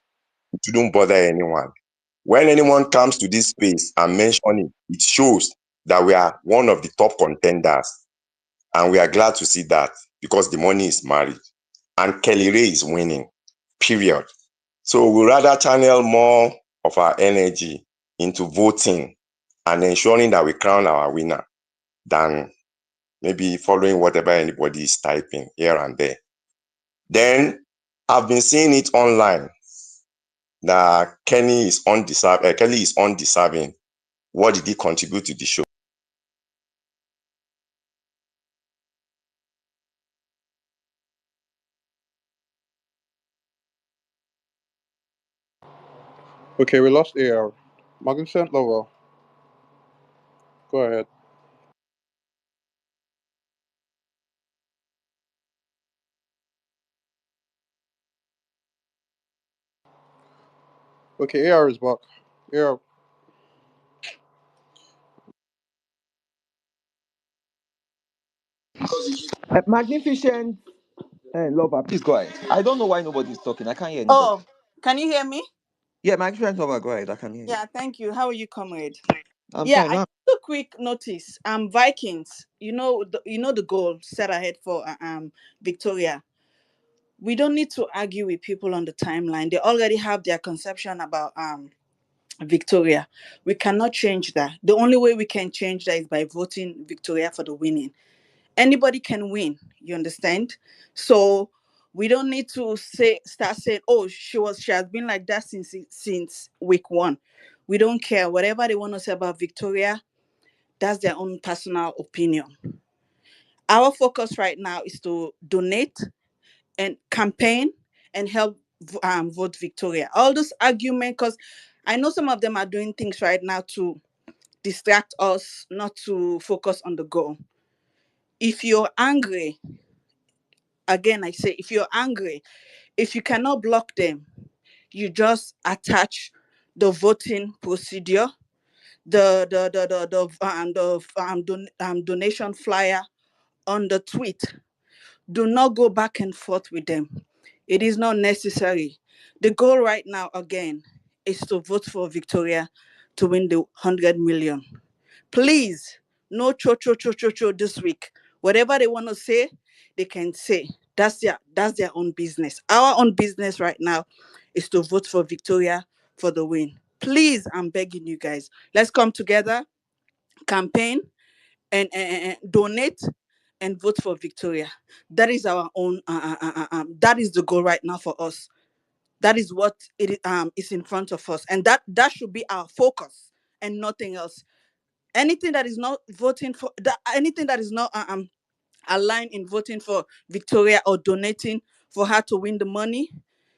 it shouldn't bother anyone. When anyone comes to this space and mention it, it shows that we are one of the top contenders. And we are glad to see that because the money is married. And Kelly Ray is winning, period. So we rather channel more of our energy into voting and ensuring that we crown our winner than maybe following whatever anybody is typing here and there. Then I've been seeing it online that Kelly is undeserving. What did he contribute to the show? Okay, we lost AR. Magnificent Lover, go ahead. Okay, AR is back. AR, Magnificent lover, please go ahead. I don't know why nobody's talking. I can't hear anybody. Oh, can you hear me? Yeah, magnificent lover, go ahead. I can hear you. Yeah, thank you. How are you, comrade? I'm Yeah, fine I now. took a quick notice. Vikings. The goal set ahead for Victoria. We don't need to argue with people on the timeline. They already have their conception about Victoria. We cannot change that. The only way we can change that is by voting Victoria for the winning. Anybody can win, you understand? So we don't need to start saying, oh, she has been like that since week 1. We don't care. Whatever they want to say about Victoria, that's their own personal opinion. Our focus right now is to donate and campaign and help vote Victoria. All those arguments, because I know some of them are doing things right now to distract us, not to focus on the goal. If you're angry, again, I say, if you're angry, if you cannot block them, you just attach the voting procedure, the donation flyer on the tweet. Do not go back and forth with them. It is not necessary. The goal right now, again, is to vote for Victoria to win the 100 million. Please, no cho this week. Whatever they want to say, they can say. That's their own business. Our own business right now is to vote for Victoria for the win. Please, I'm begging you guys. Let's come together, campaign, and donate and vote for Victoria. That is our own. That is the goal right now for us. That is what is in front of us, and that should be our focus and nothing else. Anything that is not voting for that, anything that is not aligned in voting for Victoria or donating for her to win the money,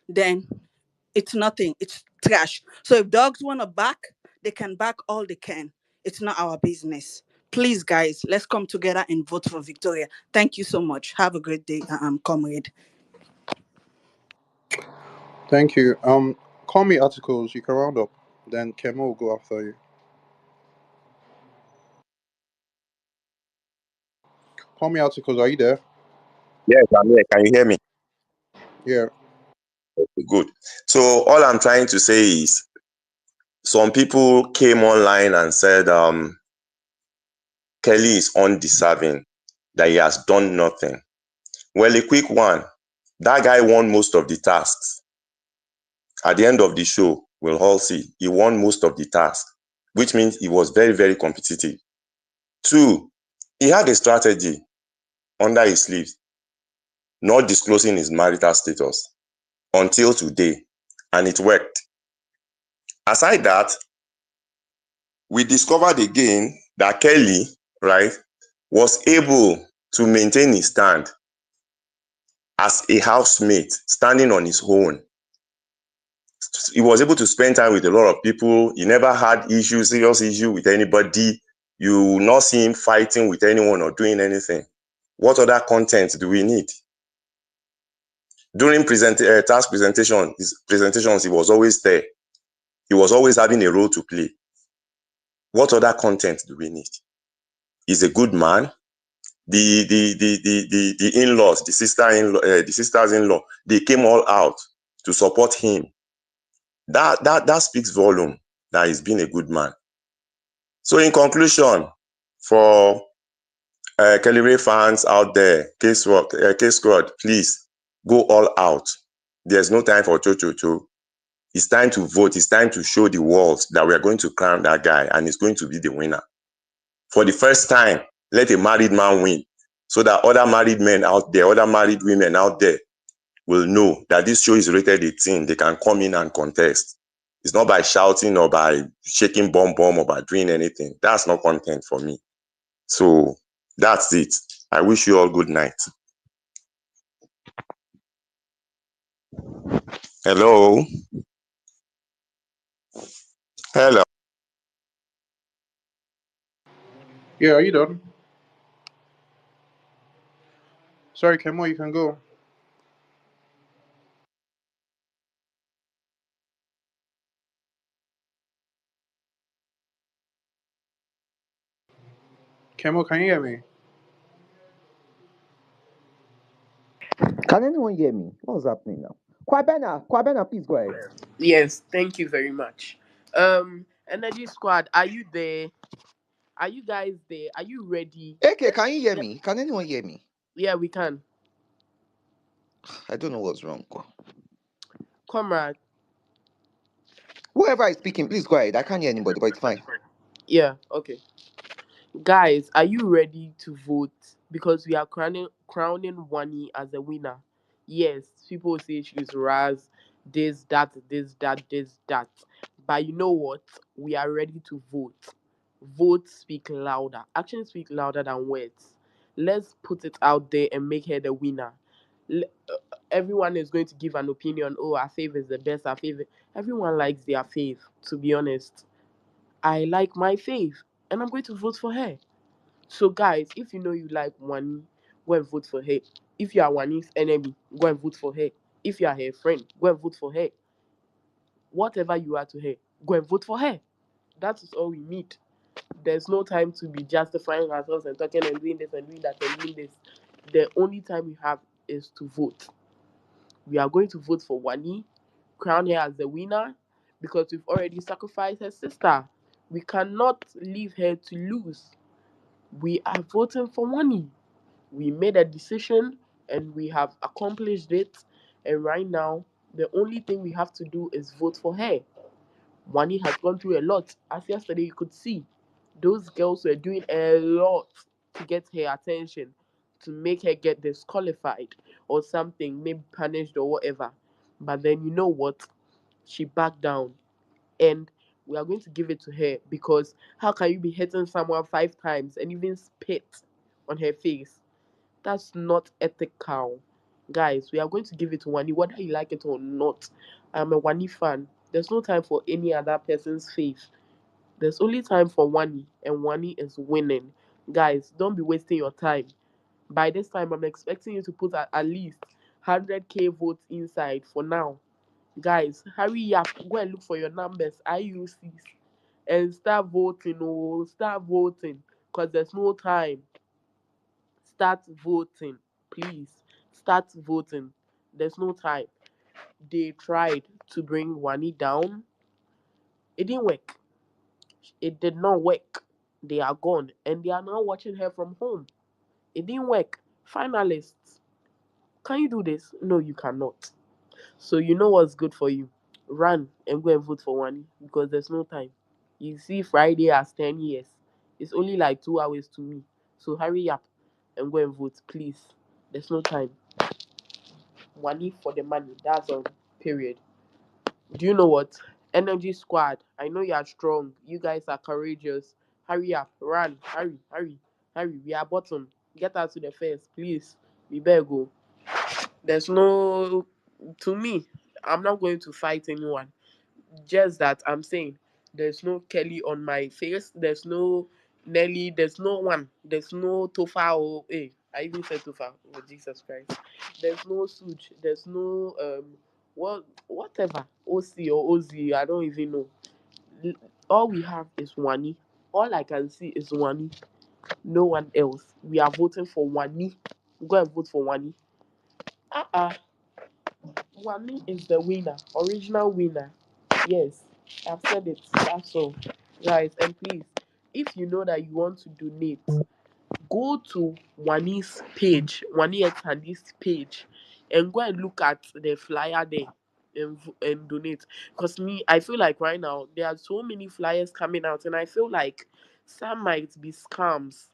then it's nothing. It's trash. So if dogs want to back, they can back all they can. It's not our business. Please, guys, let's come together and vote for Victoria. Thank you so much. Have a great day, comrade. thank you. Call me articles. You can round up. Then Kemo will go after you. Call me articles. Are you there? Yes, I'm here. Can you hear me? Yeah. Good. So all I'm trying to say is some people came online and said Kelly is undeserving, that he has done nothing. Well, a quick one. That guy won most of the tasks. At the end of the show, we'll all see, he won most of the tasks, which means he was very, very competitive. 2, he had a strategy under his sleeve, not disclosing his marital status until today, and it worked. Aside that, we discovered again that Kelly, right, was able to maintain his stand as a housemate, standing on his own. He was able to spend time with a lot of people. He never had serious issue with anybody. You will not see him fighting with anyone or doing anything. What other content do we need? During task presentations, he was always there. He was always having a role to play. What other content do we need? He's a good man. The in-laws, the sisters-in-law, they came all out to support him. That speaks volume that he's been a good man. So in conclusion, for Kelly Ray fans out there, K-Squad, please go all out. There's no time for cho-cho-cho. It's time to vote. It's time to show the world that we are going to crown that guy and he's going to be the winner. For the first time, let a married man win so that other married men out there, other married women out there will know that this show is rated 18. They can come in and contest. It's not by shouting or by shaking bomb or by doing anything. That's not content for me. So that's it. I wish you all good night. Hello. Hello. Yeah, are you done? Sorry, Kemo, you can go. Kemo, can you hear me? Can anyone hear me? What's happening now? Kwabena, please go ahead. Yes, thank you very much. Energy Squad, are you there? Are you guys there? Are you ready? Okay, can you hear Let- me? Can anyone hear me? Yeah, we can. I don't know what's wrong. Comrade. Whoever is speaking, please go ahead. I can't hear anybody, but it's fine. Yeah, okay. Guys, are you ready to vote? Because we are crowning Wani as a winner. Yes, people say she's Raz, this, that. But you know what? We are ready to vote. Votes speak louder. Actions speak louder than words. Let's put it out there and make her the winner. Everyone is going to give an opinion. Oh, our fave is the best. Our fave. Everyone likes their fave. To be honest, I like my fave, and I'm going to vote for her. So, guys, if you know you like Wani, go and vote for her. If you are Wani's enemy, go and vote for her. If you are her friend, go and vote for her. Whatever you are to her, go and vote for her. That is all we need. There's no time to be justifying ourselves and talking and doing this and doing that and doing this. The only time we have is to vote. We are going to vote for Wani, crown her as the winner, because we've already sacrificed her sister. We cannot leave her to lose. We are voting for Wani. We made a decision and we have accomplished it. And right now, the only thing we have to do is vote for her. Wani has gone through a lot. As yesterday, you could see those girls were doing a lot to get her attention, to make her get disqualified or something, maybe punished or whatever. But then you know what? She backed down. And we are going to give it to her because how can you be hitting someone 5 times and even spit on her face? That's not ethical. Guys, we are going to give it to Wani, whether you like it or not. I'm a Wani fan. There's no time for any other person's faith. There's only time for Wani, and Wani is winning. Guys, don't be wasting your time. By this time, I'm expecting you to put at least 100k votes inside for now. Guys, hurry up. Go and look for your numbers, IUCs, and start voting. Oh, start voting. Because there's no time. Start voting, please. Start voting. There's no time. They tried to bring Wani down. It didn't work. It did not work. They are gone and they are now watching her from home. It didn't work. Finalists, can you do this? No, you cannot. So you know what's good for you. Run and go and vote for Wani because there's no time. You see, Friday has 10 years. It's only like 2 hours to me. So hurry up and go and vote, please. There's no time. Money for the money. That's all. Period. Do you know what? Energy Squad. I know you are strong. You guys are courageous. Hurry up. Run. Hurry. We are bottom. Get out to the first, please. We better go. There's no. To me, I'm not going to fight anyone. Just that I'm saying there's no Kelly on my face. There's no Nelly. There's no one. There's no Topher. Or hey, I even said Topher. Oh, Jesus Christ. There's no Suj. There's no whatever Ocee or Ocee. I don't even know. All we have is Wani. All I can see is Wani. No one else. We are voting for Wani. Go and vote for Wani. Uh-uh. Wani is the winner. Original winner. Yes. I've said it. That's all. Guys, and please, if you know that you want to donate, go to Wani's page, Wani X Handy's page, and go and look at the flyer there and donate. Because me, I feel like right now there are so many flyers coming out, and I feel like some might be scams.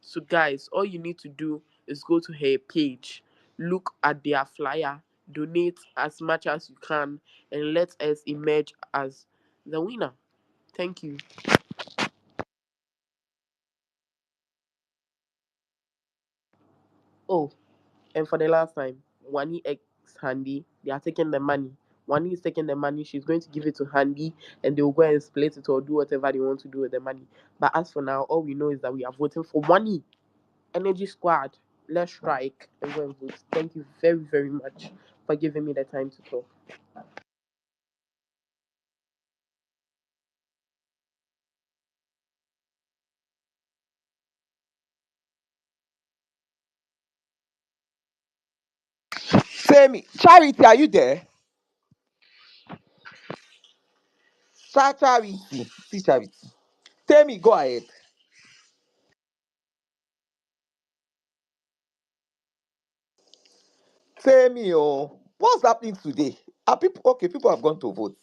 So, guys, all you need to do is go to her page, look at their flyer, donate as much as you can, and let us emerge as the winner. Thank you. Oh, and for the last time, Wani X Handy, they are taking the money. Wani is taking the money, she's going to give it to Handy, and they will go and split it or do whatever they want to do with the money. But as for now, all we know is that we are voting for Wani. Energy Squad, let's strike and go and vote. Thank you very, very much for giving me the time to talk. Say Charity, are you there? Charity, see Charity. Tell go ahead. Oh, what's happening today? Are people okay? People have gone to vote.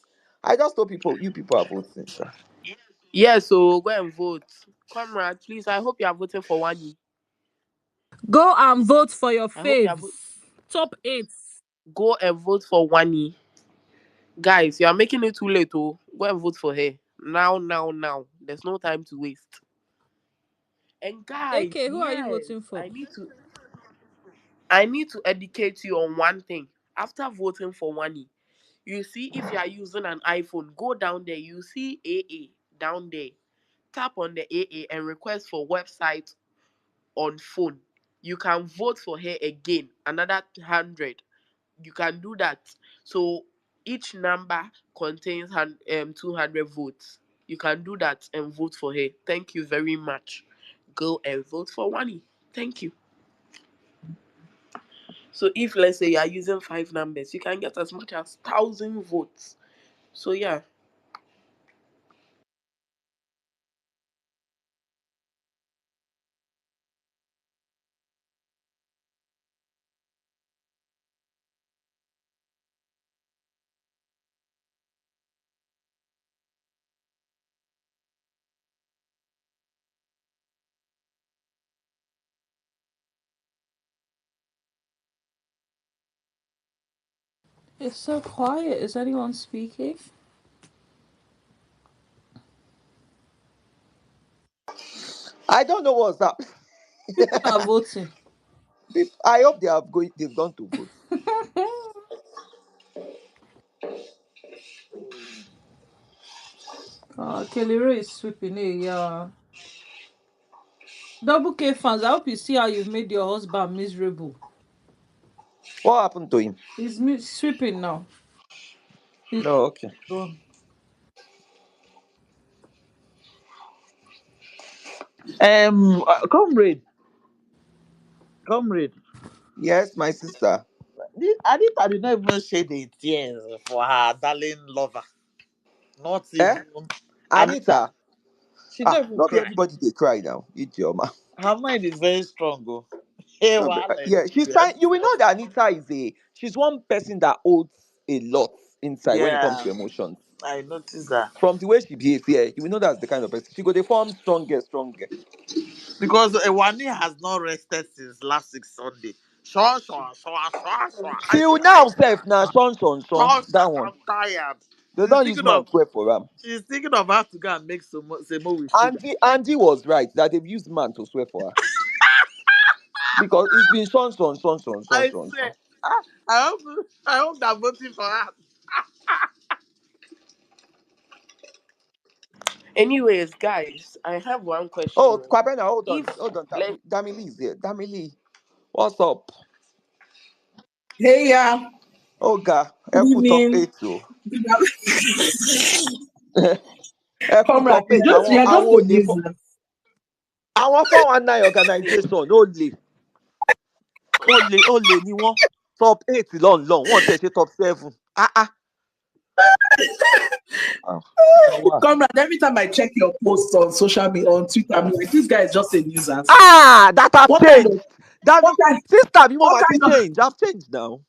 I just told people, you people are voting. Sha. Yes, so go and vote. Comrade, please, I hope you are voting for Wani. Go and vote for your I hope you are faves. Top 8. go and vote for Wani. Guys, you are making it too late, oh. Go and vote for her. Now, now, now. There's no time to waste. And guys, AK, who are you yes, voting for? I need to educate you on one thing. After voting for Wani, you see if you are using an iPhone, go down there, you see AA down there. Tap on the AA and request for website on phone. You can vote for her again, another 100. You can do that. So each number contains 200 votes. You can do that and vote for her. Thank you very much. Go and vote for Wani. Thank you. So if let's say you are using 5 numbers, you can get as much as 1,000 votes. So yeah. It's so quiet. Is anyone speaking? I don't know what's up. People are voting. I hope they've gone to vote. Kelly Ray is sweeping it, yeah. Double K fans, I hope you see how you've made your husband miserable. What happened to him? He's sweeping now. He's No, okay. gone. Comrade, comrade. Yes, my sister. Anita did not even shed a tears for her darling lover. Not Eh? even Anita. Anita. She Ah, don't even not be cry. everybody they cry now. Idioma. Her mind is very strong. Oh. Hey, No, wahala is yeah, she's everywhere. trying. You will know that Anita she's one person that holds a lot inside when it comes Yeah, to emotions. I noticed that. From the way she behaves, yeah, you will know that's the kind of person. She go they form stronger, stronger. Because Ewani has not rested since last week Sunday. Shaw, shaw, shaw, shaw, shaw. Till now, self now, son. Shaw, shaw. That one. I'm tired. They She's don't use thinking man of swear for them. she's thinking of how to go and make semo with sugar. Andy was right that they've used man to swear for her because it's been I son. swear. Ah, I hope they're voting for her. Anyways, guys, I have one Oh, question. Kwabena, If hold on. let Damili is here. Damili, what's up? Hey, yeah. Oh, God, Good Echo top evening. 8 too. Ẹkún Comrade, top it's eight just, you are just àwọn a olè fọ nuisance. àwọn 419 organization olè ni wọ́n top 8 lọ́nlọ́n wọ́n tẹ̀ ṣe top 7. Comrade, every time I check your posts on social media, on Twitter, I'm like, this guy is just a nuisance. That have What kind changed. of, what kind, Sister, you what want to kind of, change? I've changed now.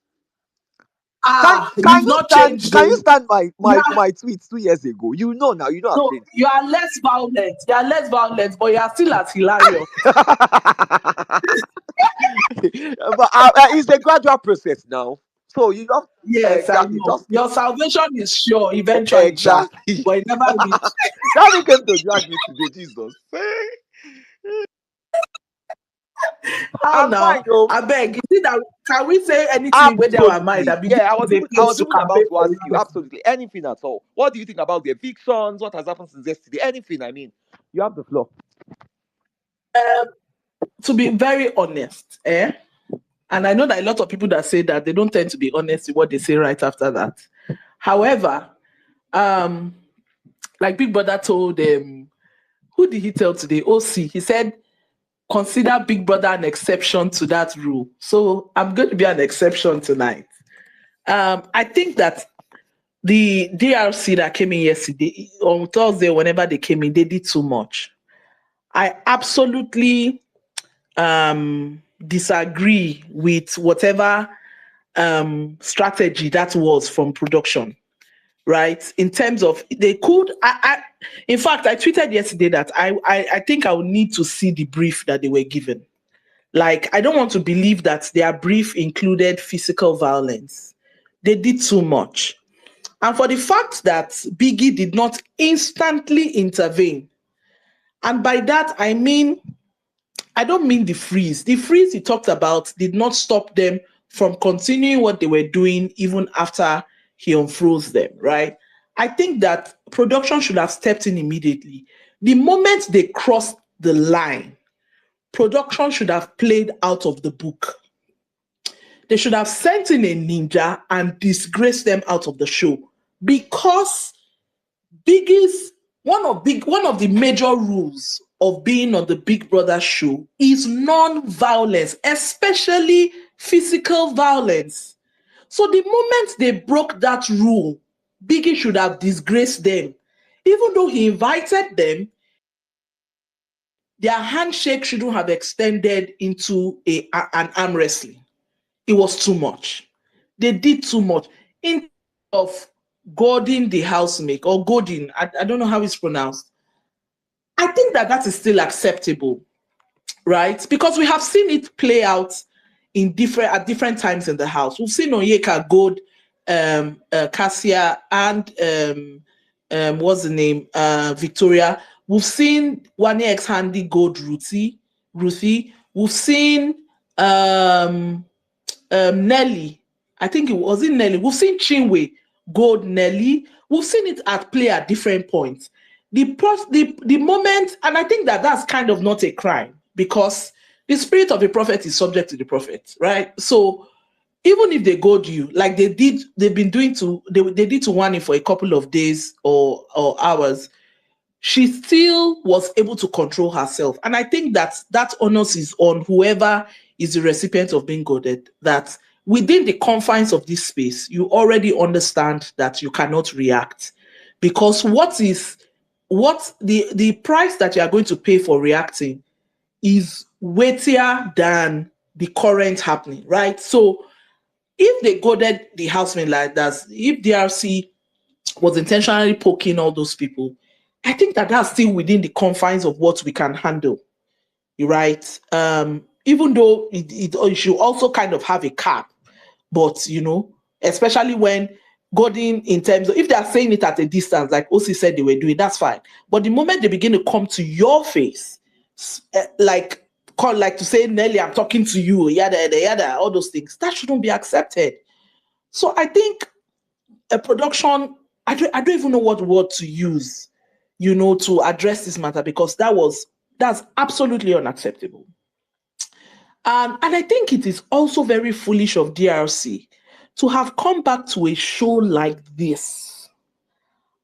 Can you've you not stand? changed Can you though. stand my Yeah, my tweets 2 years ago? You know now. You know I've no, changed. you are less violent. You are less violent, but you are still as hilarious. But it's a gradual process now. So you just Yes, I exactly know. just Your salvation is sure eventually, Sha, exactly. but it never reach. Daddy came to drag me today, Jesus. How I'm now? fine, though. I beg. Is it that, can we say anything with our mind Absolutely. and begin Yeah, to the I place was to even campaign about to for ask you? you absolutely anything at all. What do you think about the evictions? What has happened since yesterday? Anything, I mean. You have the floor. To be very honest, and I know that a lot of people that say that they don't tend to be honest with what they say right after that. However, like Big Brother told who did he tell today? Ocee. He said, consider Big Brother an exception to that rule. So I'm going to be an exception tonight. I think that the DRC that came in yesterday, on Thursday, whenever they came in, they did too much. I absolutely disagree with whatever strategy that was from production, right? In terms of they could, in fact, I tweeted yesterday that I think I would need to see the brief that they were given. Like, I don't want to believe that their brief included physical violence. They did too much. And for the fact that Biggie did not instantly intervene, and by that I mean, I don't mean the freeze. The freeze he talked about did not stop them from continuing what they were doing even after he unfroze them, right? I think that production should have stepped in immediately. The moment they crossed the line, production should have played out of the book. They should have sent in a ninja and disgraced them out of the show, because Biggie's one of the major rules of being on the Big Brother show is non-violence, especially physical violence. So the moment they broke that rule, Biggie should have disgraced them. Even though he invited them, their handshake shouldn't have extended into an arm wrestling. It was too much. They did too much. In terms of Gordon the housemate, or Gordon, I don't know how it's pronounced. I think that that is still acceptable, right? Because we have seen it play out at different times in the house. We've seen Onyeka goad Kassia and what's the name? Victoria. We've seen Wani X Handy goad Ruthie. We've seen Nelly. I think it was in Nelly. We've seen Chinwe goad Nelly. We've seen it at play at different points. The moment, and I think that that's kind of not a crime, because the spirit of a prophet is subject to the prophet, right? So even if they goad you, like they did, they did to Wani for a couple of days or hours, she still was able to control herself. And I think that onus is on whoever is the recipient of being goaded, that within the confines of this space, you already understand that you cannot react. Because the price that you are going to pay for reacting is weightier than the current happening, right? So if they goaded the housemate like that, if DRC was intentionally poking all those people, I think that that's still within the confines of what we can handle, right? Even though it should also kind of have a cap, but especially when Gordon, in terms of, if they are saying it at a distance, like Ocee said they were doing, that's fine. But the moment they begin to come to your face, like to say, Nelly, I'm talking to you, yada yada yada, all those things, that shouldn't be accepted. So I think a production, I don't even know what word to use, to address this matter, because that's absolutely unacceptable. And I think it is also very foolish of DRC to have come back to a show like this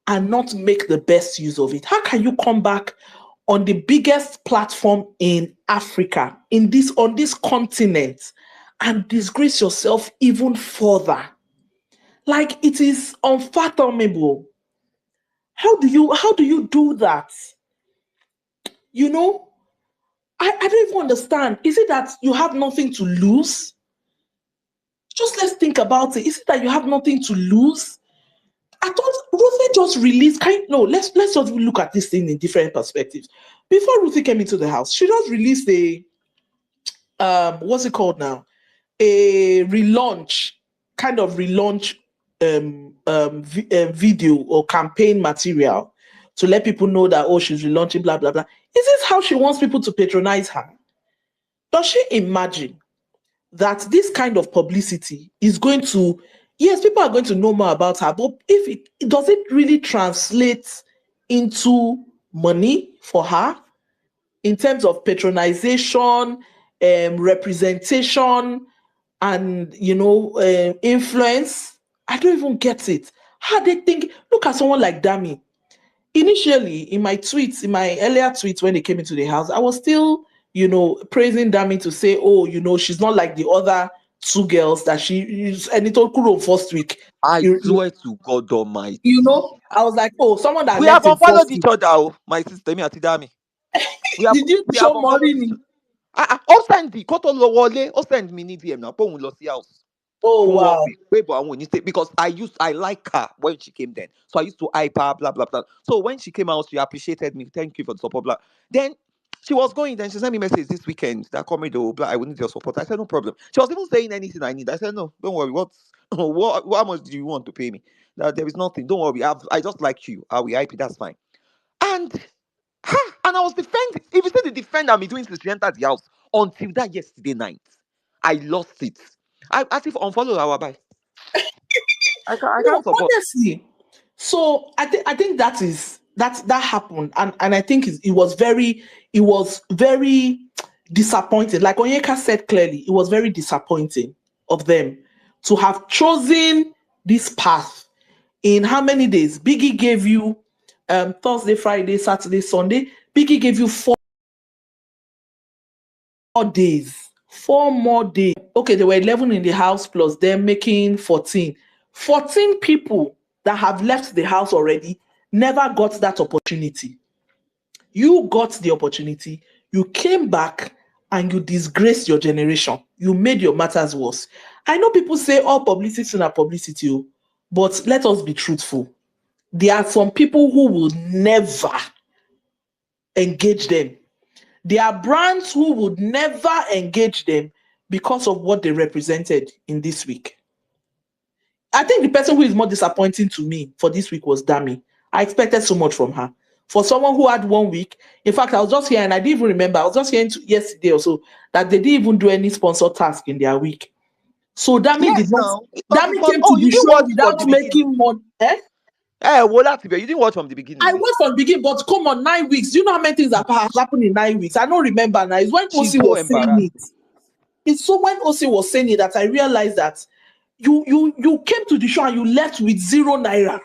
and not make the best use of it? How can you come back on the biggest platform in Africa, on this continent, and disgrace yourself even further? Like, it is unfathomable. How do you do that? You know, I don't even understand. Is it that you have nothing to lose? Just let's think about it. Is it that you have nothing to lose? I thought Ruthie just released. No, let's just look at this thing in different perspectives. Before Ruthie came into the house, she just released a what's it called now? A relaunch, kind of relaunch video or campaign material to let people know that, oh, she's relaunching, blah blah blah. Is this how she wants people to patronize her? Does she imagine that this kind of publicity is going to, yes, people are going to know more about her, but if it does it really translate into money for her in terms of patronization, representation, and influence? I don't even get it. How they think? Look at someone like Dami. Initially, in my tweets, in my earlier tweets when they came into the house, I was still, praising Dami to say, oh, she's not like the other two girls that she is, and it all Kuro first week. I You, you, swear to God you Almighty. know, I was like, oh, someone that We left have in unfollowed first each week. other, oh, my sister, me and Tidami. Did you We have show unfollowed each money? other. Ó send the kó tó lọ wọlé, ó send me ní DM now. Pé òun lọ sí house Oh, for 1 wow. week. Wait, but I want you stay because I like her when she came then. So I used to hype her, blah blah blah. So when she came out, she appreciated me. Thank you for the support, blah. Then she was going, then she sent me a message this weekend that called me though, blah, I will need your support. I said, no problem. She was even saying anything I need. I said, no, don't worry. What how much do you want to pay me? That there is nothing. Don't worry. I just like you. I will hype it, that's fine. And and I was defending. If you say the defender me doing since she entered the house until that yesterday night, I lost it. I as if unfollow our buy. I No, can't support. honestly. So I think that happened, and I think it was very disappointing. Like Onyeka said clearly, it was very disappointing of them to have chosen this path. In how many days? Biggie gave you Thursday, Friday, Saturday, Sunday. Biggie gave you 4 days. 4 more days. Okay, there were 11 in the house plus them making 14. 14 people that have left the house already never got that opportunity. You got the opportunity. You came back and you disgraced your generation. You made your matters worse. I know people say all publicity is not publicity, oh, but let us be truthful. There are some people who will never engage them. There are brands who would never engage them because of what they represented in this week. I think the person who is more disappointing to me for this week was Dami. I expected so much from her. For someone who had 1 week, in fact, I was just here and I didn't even remember. I was just hearing yesterday or so that they didn't even do any sponsor task in their week. So Dami did Yes, not. now it was the Dami first. came Oh, to you the didn't show watch from without the beginning. making money. Eh? Well, that's you didn't watch from the beginning. I went from the beginning, but come on, 9 weeks. Do you know how many things have happened in 9 weeks? I don't remember now. It's when She's Ocee so was saying embarrassed. it. It's so when Ocee was saying it that I realized that you came to the show and you left with 0 naira.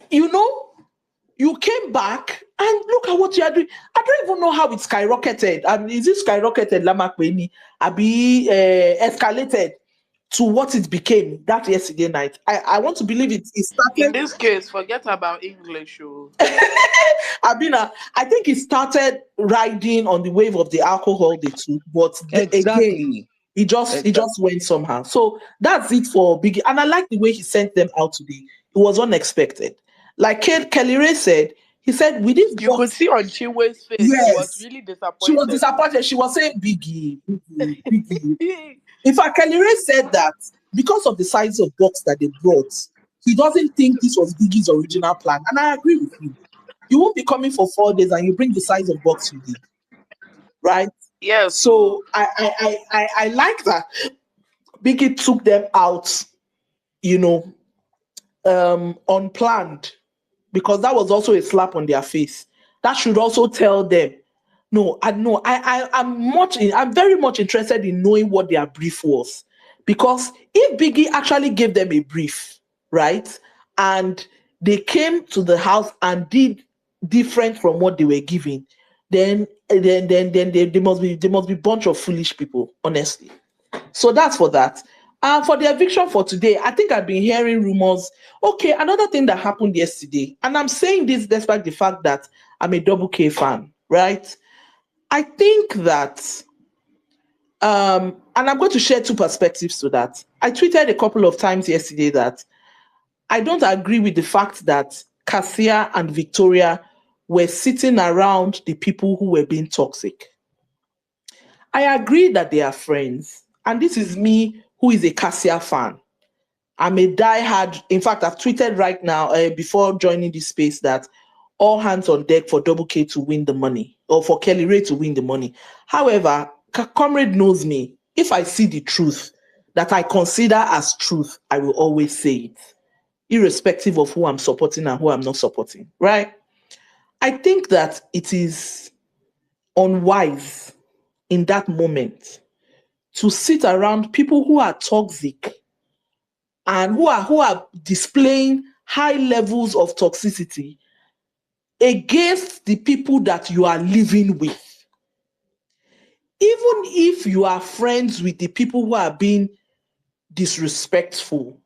You know, you came back and look at what you are doing. I don't even know how it skyrocketed. Is it skyrocketed, Lamakweni? Abi escalated to what it became that yesterday night? I want to believe it In started. this case, forget about English. Oh. Abina, I think it started riding on the wave of the alcohol they took, but again, Exactly. it just Exactly. went somehow. So that's it for Biggie. And I like the way he sent them out today. It was unexpected. Like Kelly Ray said, he said, with this You could box, see on Chiwe's face, he was yes. really She was disappointed. disappointed. She was saying, Biggie, Biggie, Biggie. In fact, Kelly Ray said that because of the size of box that they brought, he doesn't think this was Biggie's original plan. And I agree with him. You won't be coming for 4 days and you bring the size of box you did, right? Yeah, so So I like that Biggie took them out, you know, unplanned, because that was also a slap on their face. That should also tell them, no, I know I'm very much interested in knowing what their brief was. Because if Biggie actually gave them a brief, right, and they came to the house and did different from what they were giving, then they must be bunch of foolish people, honestly. So that's for that. For the eviction for today, I think I've been hearing rumors. Okay, another thing that happened yesterday, and I'm saying this despite the fact that I'm a double K fan, right? I think that, and I'm going to share two perspectives to that. I tweeted a couple of times yesterday that I don't agree with the fact that Kassia and Victoria were sitting around the people who were being toxic. I agree that they are friends. And this is me, who is a Kassia fan. I'm a diehard. In fact, I've tweeted right now, before joining this space, that all hands on deck for Double K to win the money, or for Kelly Ray to win the money. However, Comrade knows me. If I see the truth that I consider as truth, I will always say it, irrespective of who I'm supporting and who I'm not supporting, right? I think that it is unwise in that moment to sit around people who are toxic and who are displaying high levels of toxicity against the people that you are living with. Even if you are friends with the people who are being disrespectful,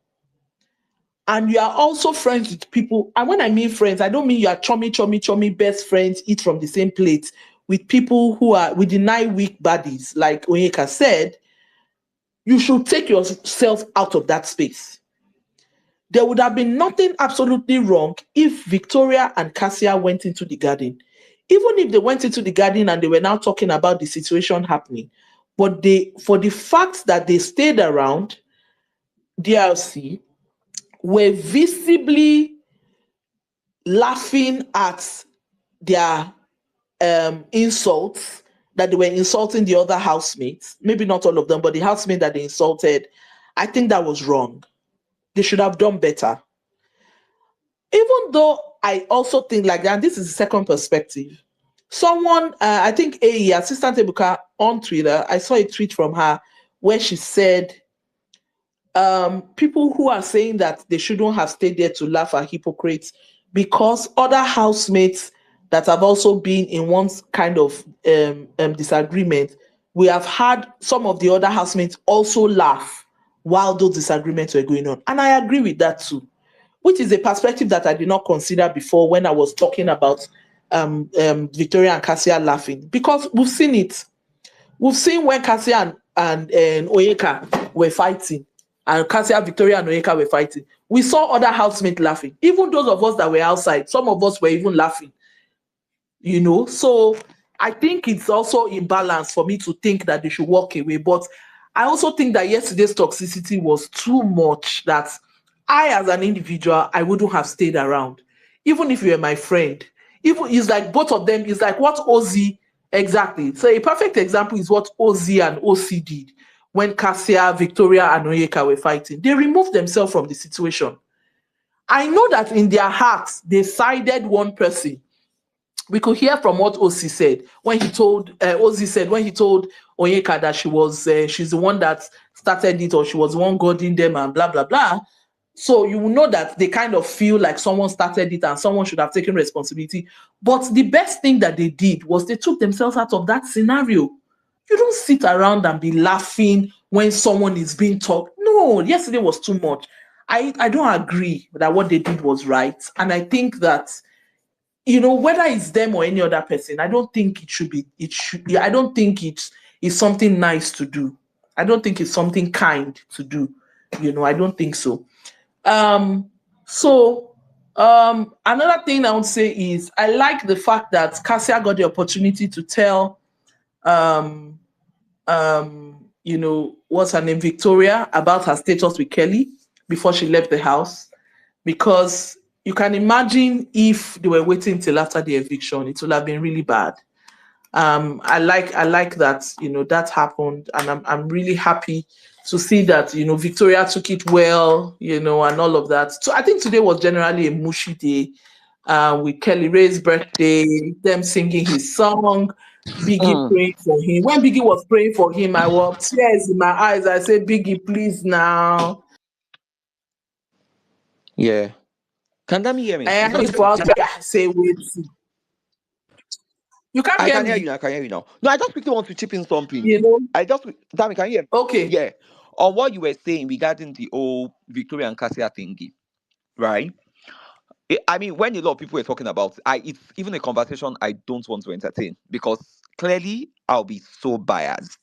and you are also friends with people, and when I mean friends, I don't mean you are chummy best friends, eat from the same plate, with people who are with the 9-week buddies, like Onyeka said, you should take yourself out of that space. There would have been nothing absolutely wrong if Victoria and Kassia went into the garden. Even if they went into the garden and they were now talking about the situation happening, but for the fact that they stayed around DLC, were visibly laughing at their insults, that they were insulting the other housemates, maybe not all of them, but the housemate that they insulted, I think that was wrong. They should have done better. Even though I also think like that, and this is the second perspective. Someone, I think AE, Assistant Ebuka on Twitter, I saw a tweet from her where she said, people who are saying that they shouldn't have stayed there to laugh are hypocrites because other housemates that have also been in one kind of disagreement, we have had some of the other housemates also laugh while those disagreements were going on. And I agree with that too, which is a perspective that I did not consider before when I was talking about Victoria and Kassia laughing, because we've seen it. We've seen when Kassia and Onyeka were fighting, and Kassia, Victoria, and Onyeka were fighting. We saw other housemates laughing. Even those of us that were outside, some of us were even laughing. So I think it's also imbalance for me to think that they should walk away. But I also think that yesterday's toxicity was too much, that I, as an individual, I wouldn't have stayed around. Even if you were my friend. Even it's like both of them, it's like what Ocee, exactly. So a perfect example is what Ocee and Ocee did when Kassia, Victoria, and Onyeka were fighting. They removed themselves from the situation. I know that in their hearts, they sided one person. We could hear from what Ocee said when he told Onyeka that she's the one that started it, or she was the one guarding them and blah blah blah. So you will know that they kind of feel like someone started it and someone should have taken responsibility. But the best thing that they did was they took themselves out of that scenario. You don't sit around and be laughing when someone is being talked. No, yesterday was too much. I don't agree that what they did was right. And I think that whether it's them or any other person, I don't think I don't think it's something nice to do. I don't think it's something kind to do. I don't think so. Another thing I would say is I like the fact that Kassia got the opportunity to tell, what's her name, Victoria, about her status with Kelly before she left the house, because you can imagine if they were waiting till after the eviction, it would have been really bad. I like that that happened, and I'm really happy to see that Victoria took it well, and all of that. So I think today was generally a mushy day, with Kelly Ray's birthday, them singing his song, Biggie praying for him. When Biggie was praying for him, I was tears in my eyes. I said, Biggie, please now. Yeah. Can Dami hear me? I Is know it it's for okay? us. Say wait. You can't I hear can hear you me. now. I can hear you now. No, I just quickly want to chip in something. You know. Dami, can you hear me? Okay. Yeah. On what you were saying regarding the old Victoria and Cassia thingy, right? I mean, when a lot of people were talking about, it's even a conversation I don't want to entertain because clearly I'll be so biased,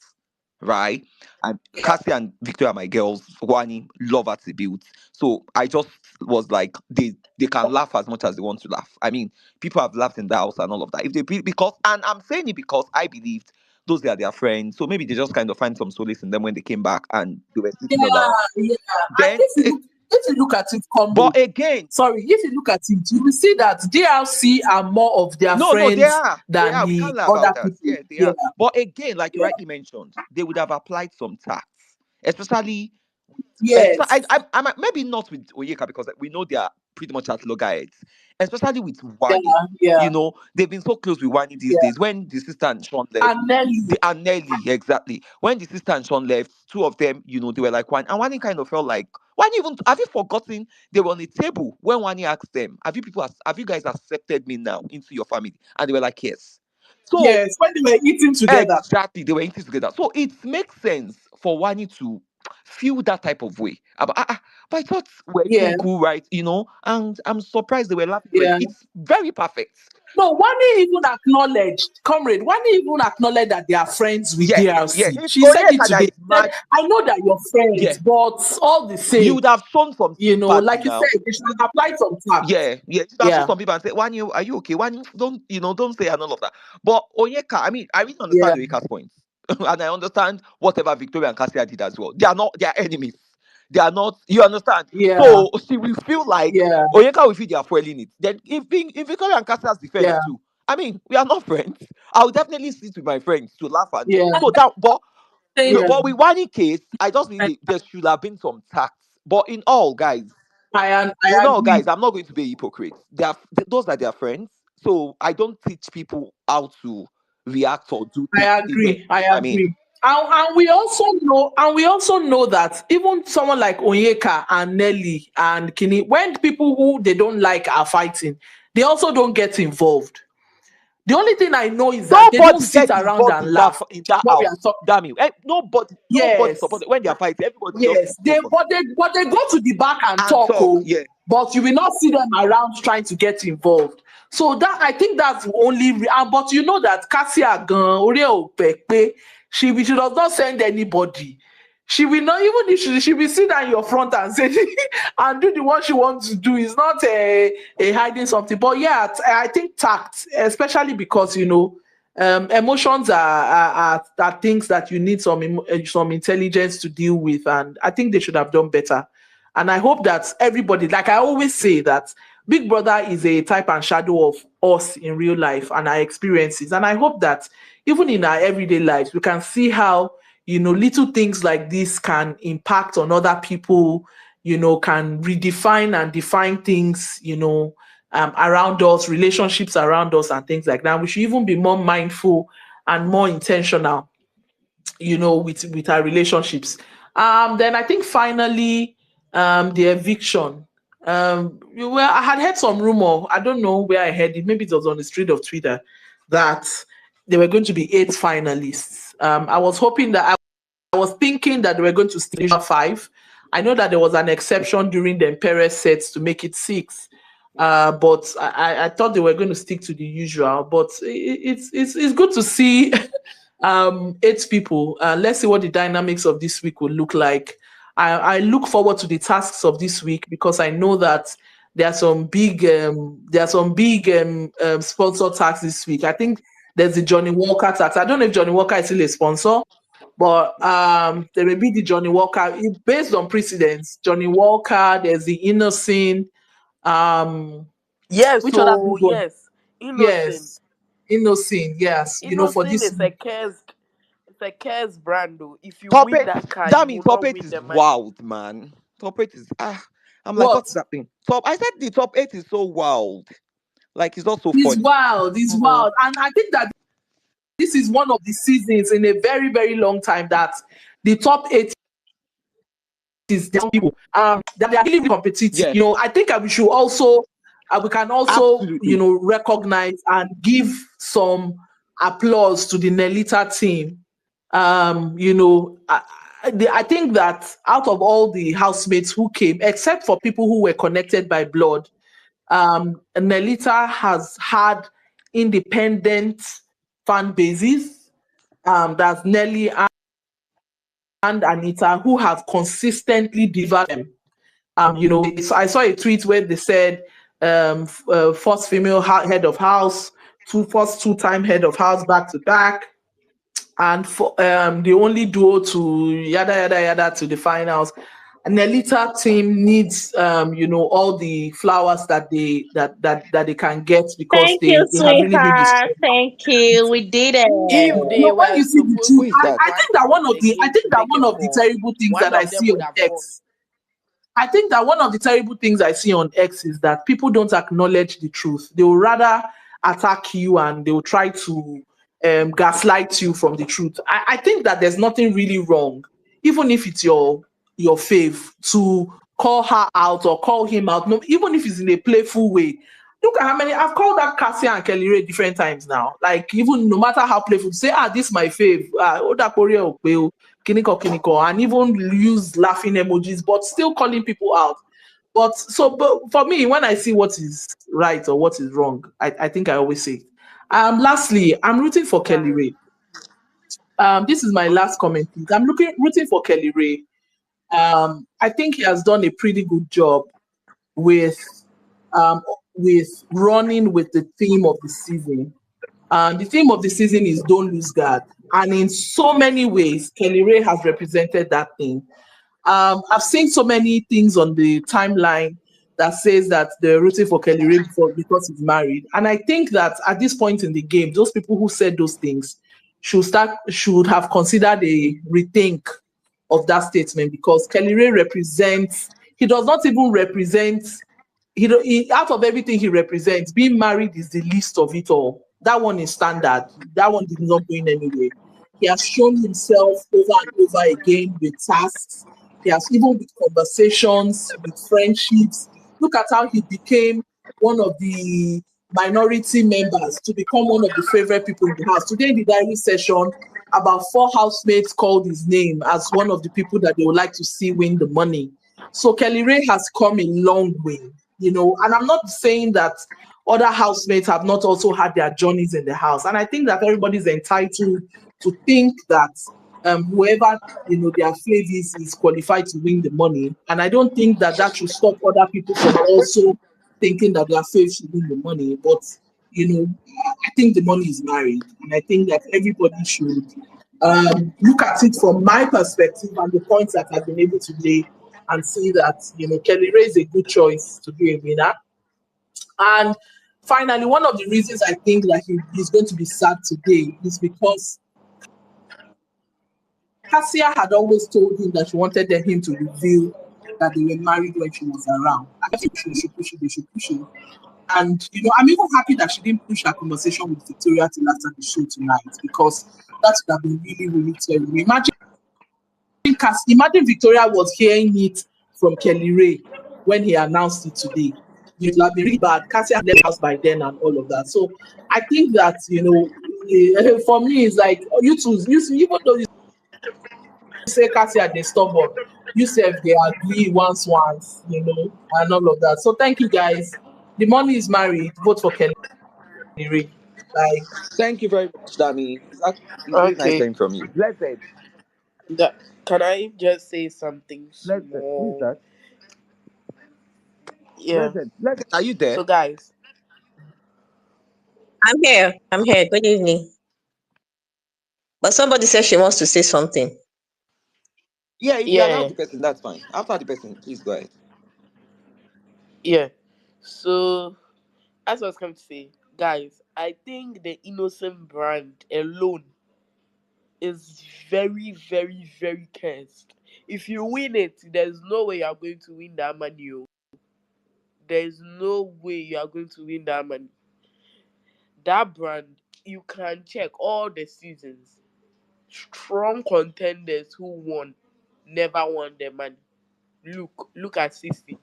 right? And Yeah. Cassie and Victoria, my girls, Wani, love attributes. So I just was like, they can laugh as much as they want to laugh. I mean, people have laughed in the house and all of that. If they because, and I'm saying it because I believed those are their friends. So maybe they just kind of find some solace in them when they came back and they were Yeah, sleeping on the house. yeah. And Then, if you look at it, comrade, but again, sorry, if you look at it, you will see that DRC are more of their no, they friends are. They than are. We the can't lie other about that. people. Yeah, they Yeah, are. But again, like you yeah. rightly mentioned, they would have applied some tax, especially, Yes. maybe not with Oyeka because we know they are pretty much at loggerheads, especially with Yeah, Wani. yeah, They've been so close with Wani these yeah. days. When the sister and Sean left, And Nelly, the and Nelly, exactly. When the sister and Sean left, two of them, they were like one, and Wani kind of felt like, Wani even have you forgotten they were on the table when Wani asked them, have you guys accepted me now into your family? And they were like, yes. So yes, when they were eating together. exactly, they were in this together. So it makes sense for Wani to feel that type of way. But I thought we're Yeah, even cool, right? And I'm surprised they were laughing already. yeah. It's very perfect. No, Wani even acknowledged, comrade, Wani even acknowledged that they are friends with Yeah, yeah. DRC. It's She said it Onyeka that today. is She said, mad. I know that you're friends, Yeah, but all the you same, would have shown some sympathy like you now. said, they should have applied some tax. Yeah, yeah. You have to Yeah, some people and say, "Wani, are you okay? Wani, don't say and all of that." But Onyeka, I mean, I really yeah, understand Onyeka's point, and I understand whatever Victoria and Cassia did as well. They are enemies. They are not. You understand? yeah, So see, we feel like yeah, Onyeka will feel they are fueling it. Then if Victoria and Cassia's defense yeah, too, I mean, we are not friends. I will definitely sit with my friends to laugh at. yeah, So that, Same. yeah. but with Wani case, I just mean there should have been some tax. But in all, guys. I agree. I'm not going to be a hypocrite. Those are their friends. So I don't teach people how to react or do things. I Yeah. agree. I I mean, agree. And we also know that even someone like Onyeka and Nelly and Kini, when people who they don't like are fighting, they also don't get involved. The only thing I know is that they don't nobody sit gets around involved and in that laugh. in that What we are house. talking. Damn you. Nobody Yes, supported when they are fighting. Everybody just yes. sits They focused but they go to the back and and talk. talk. Oh, Yeah. but you will not see them around trying to get involved. So that I think that's the only. But you know that Kassia gan ori e o pe pe, she does not send anybody. She will not even if she will sit down in your front and say and do the one she wants to do. It's not a hiding something. But yeah, I think tact, especially because emotions are things that you need some intelligence to deal with, and I think they should have done better. And I hope that everybody, like I always say, that Big Brother is a type and shadow of us in real life and our experiences. And I hope that even in our everyday lives, we can see how, little things like this can impact on other people, can redefine and define things, around us, relationships around us, and things like that. We should even be more mindful and more intentional, with our relationships. Then I think finally, the eviction. Well, I had heard some rumor. I don't know where I heard it. Maybe it was on the street of Twitter that there were going to be 8 finalists. I was thinking that they were going to stick to 5. I know that there was an exception during the Perez sets to make it 6. But I thought they were going to stick to the usual. But it's good to see 8 people. Let's see what the dynamics of this week will look like. I look forward to the tasks of this week because I know that there are some big sponsor tax this week. I think there's the Johnny Walker tax. I don't know if Johnny Walker is still a sponsor, but there may be the Johnny Walker based on precedents. Johnny Walker, there's the Innocent. Um, Yes, which other so big one? yes, innocent. Yes, Innocent. Yes, for Innocent this is a week. cares, it's a cares brand though. If you Top win eight. that car, you Damn it, will top not 8 win is the money. wild, man. Top 8 is I'm like, What what's that thing? I said the top 8 is so wild. Like it's not so is funny. wild? Is Mhm. wild, and I think that this is one of the seasons in a very, very long time that the top 8 is young people. That they are really, really competitive. Yeah. I think we should also we can also, Absolutely. recognize and give some applause to the Nelita team. I think that out of all the housemates who came, except for people who were connected by blood, Nelita has had independent fan bases. That's Nelly and Anita, who have consistently delivered them. So I saw a tweet where they said first female head of house, first two-time head of house back to back, and for the only duo to yada yada yada to the finals. And the Nelita team needs all the flowers that they can get because Thank you, they have really been the sweetheart. Thank you. We did it. If they when were you see the supposed Who truth, to is be that? I trying think to that win the game to make it four, terrible things one that I of them see would on have won. X. I think that one of the terrible things I see on X is that people don't acknowledge the truth. They will rather attack you and they will try to gaslight you from the truth. I think that there's nothing really wrong, even if it's your fave, to call her out or call him out, no, even if it's in a playful way. Look at how many I've called that Kassia and Kelly Ray different times now. Like even no matter how playful, say this my fave, Oda Korea Okpeo, Kiniko, and even use laughing emojis, but still calling people out. But for me, when I see what is right or what is wrong, I think I always say. Lastly, I'm rooting for Kelly Yeah. Ray. This is my last comment, please. I'm rooting for Kelly Ray. I think he has done a pretty good job with um, with running with the theme of the season. The theme of the season is "Don't Lose Guard," and in so many ways, Kelly Ray has represented that theme. I've seen so many things on the timeline that says that they're rooting for Kelly Ray because he's married, and I think that at this point in the game, those people who said those things should have considered a rethink of that statement because Kelly Ray represents. He does not even represent out of everything he represents, being married is the least of it all. That one is standard. That one is not going anywhere. He has shown himself over and over again with tasks. He has even with conversations, with friendships. Look at how he became one of the minority members to become one of the favorite people in the house. Today in the diary session, about 4 housemates called his name as one of the people that they would like to see win the money. So Kelly Ray has come a long way, and I'm not saying that other housemates have not also had their journeys in the house. And I think that everybody's entitled to think that whoever their fave is qualified to win the money. And I don't think that that should stop other people from also thinking that their fave should win the money. But I think the money is married, and I think that everybody should look at it from my perspective and the points that I've been able to lay and see that Kelly Ray is a good choice to be a winner. And finally, one of the reasons I think that he's going to be sad today is because Kassia had always told him that she wanted him to reveal that they were married when she was around. I think they should push it, they should push it. And I'm even happy that she didn't push her conversation with Victoria till after the show tonight because that would have been really, really terrible. Imagine Victoria was hearing it from Kelly Ray when he announced it today. It would have been really bad. Cassie had left the house by then and all of that. So I think that, for me, it's like even though you say Cassie they stubborn, you say they agree once, and all of that. So thank you guys. The money is married. Vote for Kelly Ray. Bye. Thank you very much, Dami. It's really nice Okay. hearing from you. Blessed. That, can I just say something Blessed. Who is small? that? Yeah. Blessed. Blessed. Are you So, there? guys, I'm here. I'm here. Good evening. But somebody said she wants to say something. Yeah, if you allow yeah, the person, that's fine. After the person, please go ahead. yeah. So, as I was going to say, guys, I think the innocent brand alone is very, very, very cursed. If you win it, there's no way you are going to win that money. Oh. There's no way you are going to win that money. That brand, you can check all the seasons. Strong contenders who won never won their money. Look at Sissy.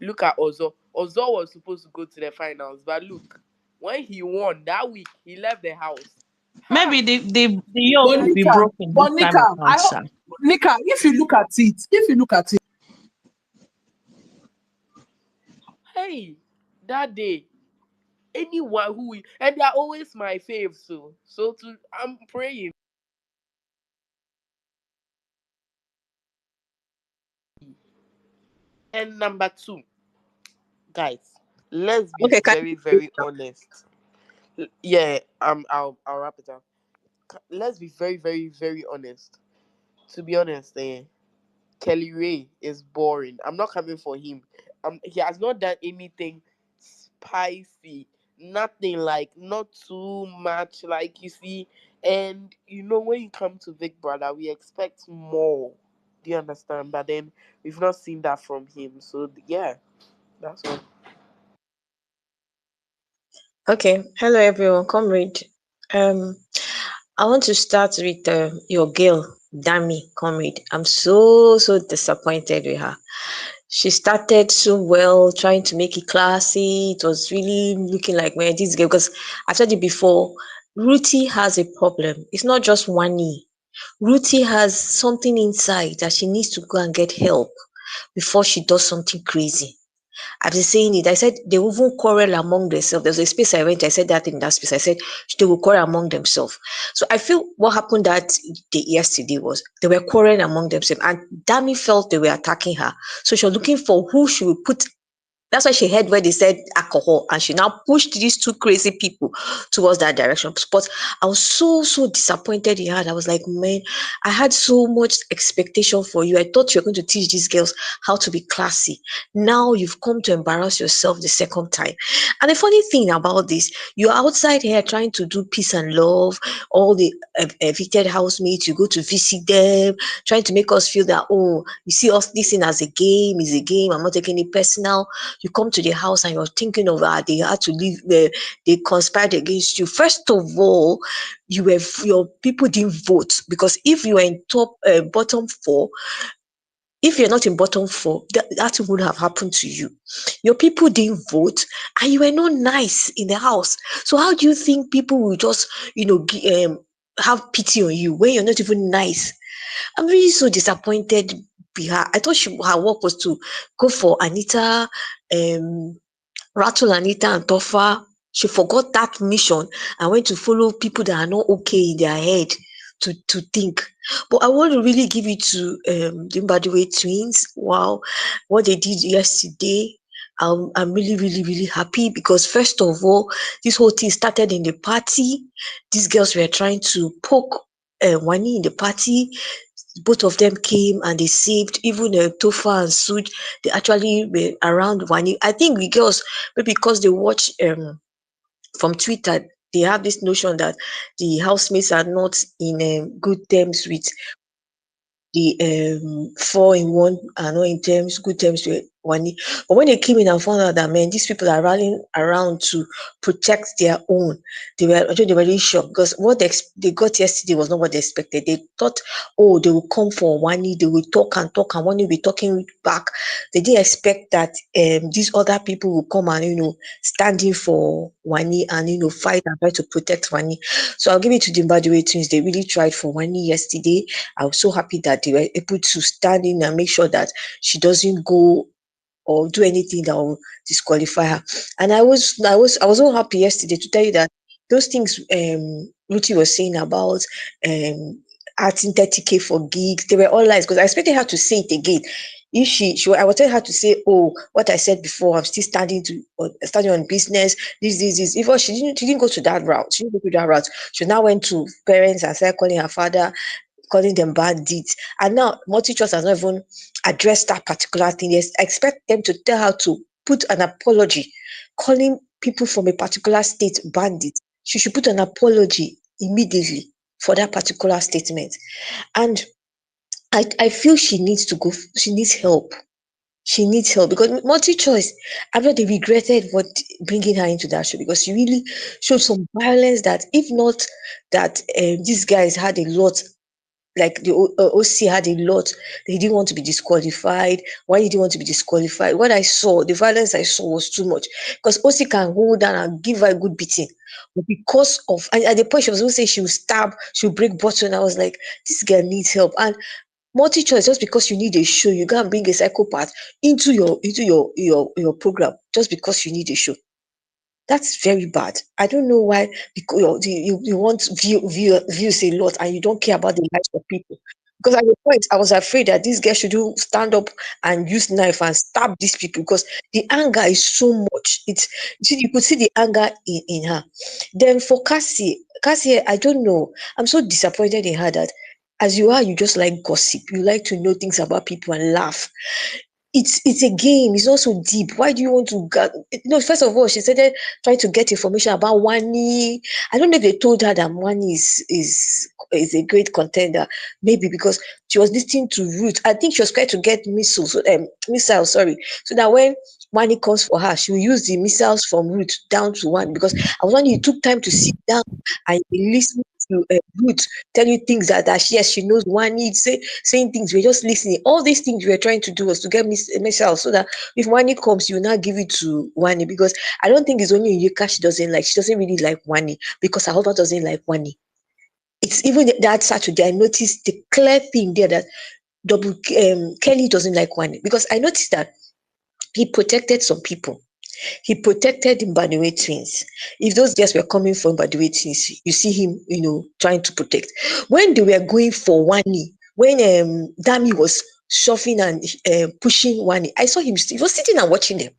Look at Ozo. Ozo was supposed to go to the finals, but look, when he won that week, he left the house. Maybe Ha! the yoke But will be Nika, broken this time around, I hope sir. Nika, if you look at it, Hey, that day, anyone and they're always my fave, so I'm praying. And number two, guys, let's be Okay, can very, very honest. Yeah, I'll wrap it up. Let's be very, very, very honest. To be honest, Kelly Ray is boring. I'm not coming for him. He has not done anything spicy. Nothing, like, not too much, like, you see. And when you come to Big Brother, we expect more. Do you understand? But then we've not seen that from him. So yeah, that's all. Okay, hello everyone, comrade. Um, I want to start with your girl, Dami, comrade. I'm so disappointed with her. She started so well, trying to make it classy. It was really looking like, man, this girl. Because I said it before, Ruthie has a problem. It's not just one knee. Ruthie has something inside that she needs to go and get help before she does something crazy. I've been saying it. I said they will even quarrel among themselves. There's a space I went. I said that in that space. I said they will quarrel among themselves. So I feel what happened that day yesterday was they were quarreling among themselves, and Dami felt they were attacking her. So she was looking for who she would put. That's why she heard where they said alcohol, and she now pushed these two crazy people towards that direction. But I was so disappointed in her. I was like, man, I had so much expectation for you. I thought you were going to teach these girls how to be classy. Now you've come to embarrass yourself the second time. And the funny thing about this, you're outside here trying to do peace and love. All the evicted housemates, you go to visit them, trying to make us feel that, oh, you see us this thing as a game, is a game. I'm not taking it personal. You come to the house and you're thinking of they had to leave, they conspired against you. First of all, your people didn't vote, because if you were in top bottom four, if you're not in bottom four, that would have happened to you. Your people didn't vote, and you were not nice in the house. So how do you think people will just, have pity on you when you're not even nice? I'm really so disappointed with her. I thought her work was to go for Anita, um, Rattle Anita and Topher. She forgot that mission and went to follow people that are not okay in their head to think. But I want to really give it to the Mbadiwe twins. Wow, what they did yesterday. I'm really, really, really happy, because first of all, this whole thing started in the party. These girls were trying to poke Wani in the party. Both of them came and they saved. Even Tofa and Suj, they actually were around Wani. I think the girls, maybe because they watch from Twitter, they have this notion that the housemates are not in good terms with the 4-in-1, are not in terms, good terms with Wani. But when they came in and found out that, man, these people are rallying around to protect their own, they were really shocked, because what they got yesterday was not what they expected. They thought, oh, they will come for Wani, they will talk and Wani will be talking back. They didn't expect that these other people will come and stand in for Wani and fight and try to protect Wani. So I'll give it to the Mbadiwe twins. They really tried for Wani yesterday. I was so happy that they were able to stand in and make sure that she doesn't go or do anything that will disqualify her. And I was so happy yesterday to tell you that those things Ruthie was saying about asking 30K for gigs, they were all lies, because I expected her to say it again. If I would tell her to say, oh, what I said before, I'm still standing on business, this. If she didn't go to that route, she didn't go to that route. She now went to parents and started calling her father, calling them bandits. And now multi-trust has not even addressed that particular thing. Yes, I expect them to tell her to put an apology, calling people from a particular state bandits. She should put an apology immediately for that particular statement. And I feel she needs to go, she needs help. She needs help, because multi-choice, after they regretted what bringing her into that show, because she really showed some violence that, if not that these guys had a lot like the OC had a lot. He didn't want to be disqualified. Why did he want to be disqualified? What I saw, the violence I saw was too much because OC can hold down and give her a good beating. But because of, and at the point she was going to say she will stab, she will break bottle, and I was like, this girl needs help. And multi-choice, just because you need a show, you can't bring a psychopath into your program just because you need a show. That's very bad. I don't know why, because you want views a lot and you don't care about the lives of people. Because at the point I was afraid that this girl should do stand up and use knife and stab these people because the anger is so much. It's, you could see the anger in her. Then for Cassie, I don't know. I'm so disappointed in her that as you are, you just like gossip. You like to know things about people and laugh. It's a game. It's not so deep. Why do you want to first of all, she started trying to get information about Wani. I don't know if they told her that Wani is a great contender. Maybe because she was listening to Ruth. I think she was trying to get missiles, sorry, so that when Wani comes for her, she will use the missiles from Ruth down to one. Because I was wondering, you took time to sit down and listen to Ruth tell you things that yes, she knows Wani saying things. We're just listening. All these things we were trying to do was to get Michelle so that if Wani comes, you now give it to Wani. Because I don't think it's only Yuka she doesn't like. She doesn't really like Wani because her husband doesn't like Wani. It's even that Saturday I noticed the clear thing there that Kelly doesn't like Wani because I noticed that he protected some people. He protected the Mbadiwe twins. If those girls were coming from Mbadiwe twins, you see him, trying to protect. When they were going for Wani, when Dami was shoving and pushing Wani, I saw him. He was sitting and watching them.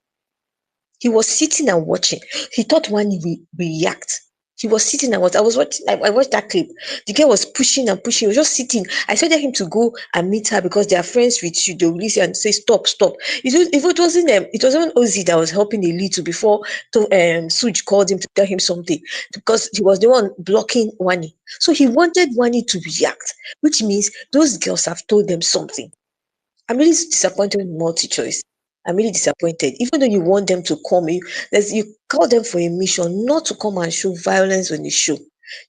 He was sitting and watching. He thought Wani will react. He was sitting and I was watching. I watched that clip. The girl was pushing and pushing. He was just sitting. I expected him to go and meet her because they are friends with you. They will listen and say, "Stop, stop." If it wasn't it wasn't Ozzy that was helping a little before Suj called him to tell him something because he was the one blocking Wani. So he wanted Wani to react, which means those girls have told them something. I'm really disappointed with multi-choice. I'm really disappointed. Even though you want them to come, you call them for a mission, not to come and show violence on the show.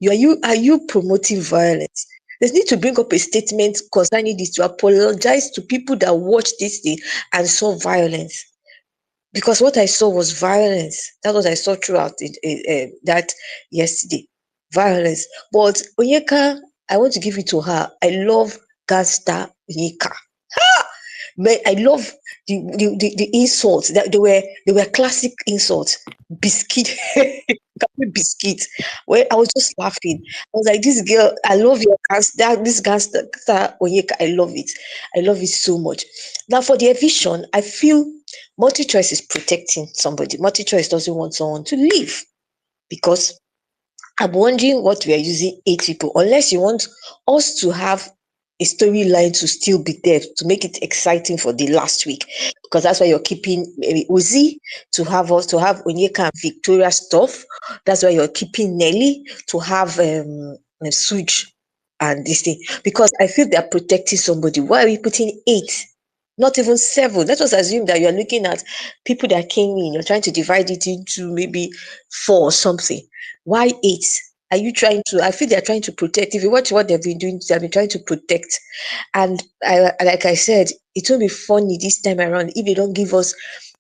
Are you promoting violence? There's need to bring up a statement concerning this to apologize to people that watched this thing and saw violence. Because what I saw was violence. That's what I saw throughout that yesterday. Violence. But Onyeka, I want to give it to her. I love Gangster Onyeka. But I love the insults that they were classic insults. Biscuit, biscuit. Where I was just laughing. I was like, this girl, I love your this gangster Onyeka. I love it. I love it so much. Now for the eviction, I feel multi-choice is protecting somebody. Multi-choice doesn't want someone to leave because I'm wondering what we are using 8 people, unless you want us to have a storyline to still be there to make it exciting for the last week, because that's why you're keeping maybe Uzi to have us to have Onyeka and Victoria stuff. That's why you're keeping Nelly to have Switch and this thing, because I feel they're protecting somebody. Why are we putting 8? Not even 7. Let us assume that you're looking at people that came in, you're trying to divide it into maybe 4 or something. Why 8? Are you trying to? I feel they're trying to protect. If you watch what they've been doing, they've been trying to protect. And like I said, it will be funny this time around if they don't give us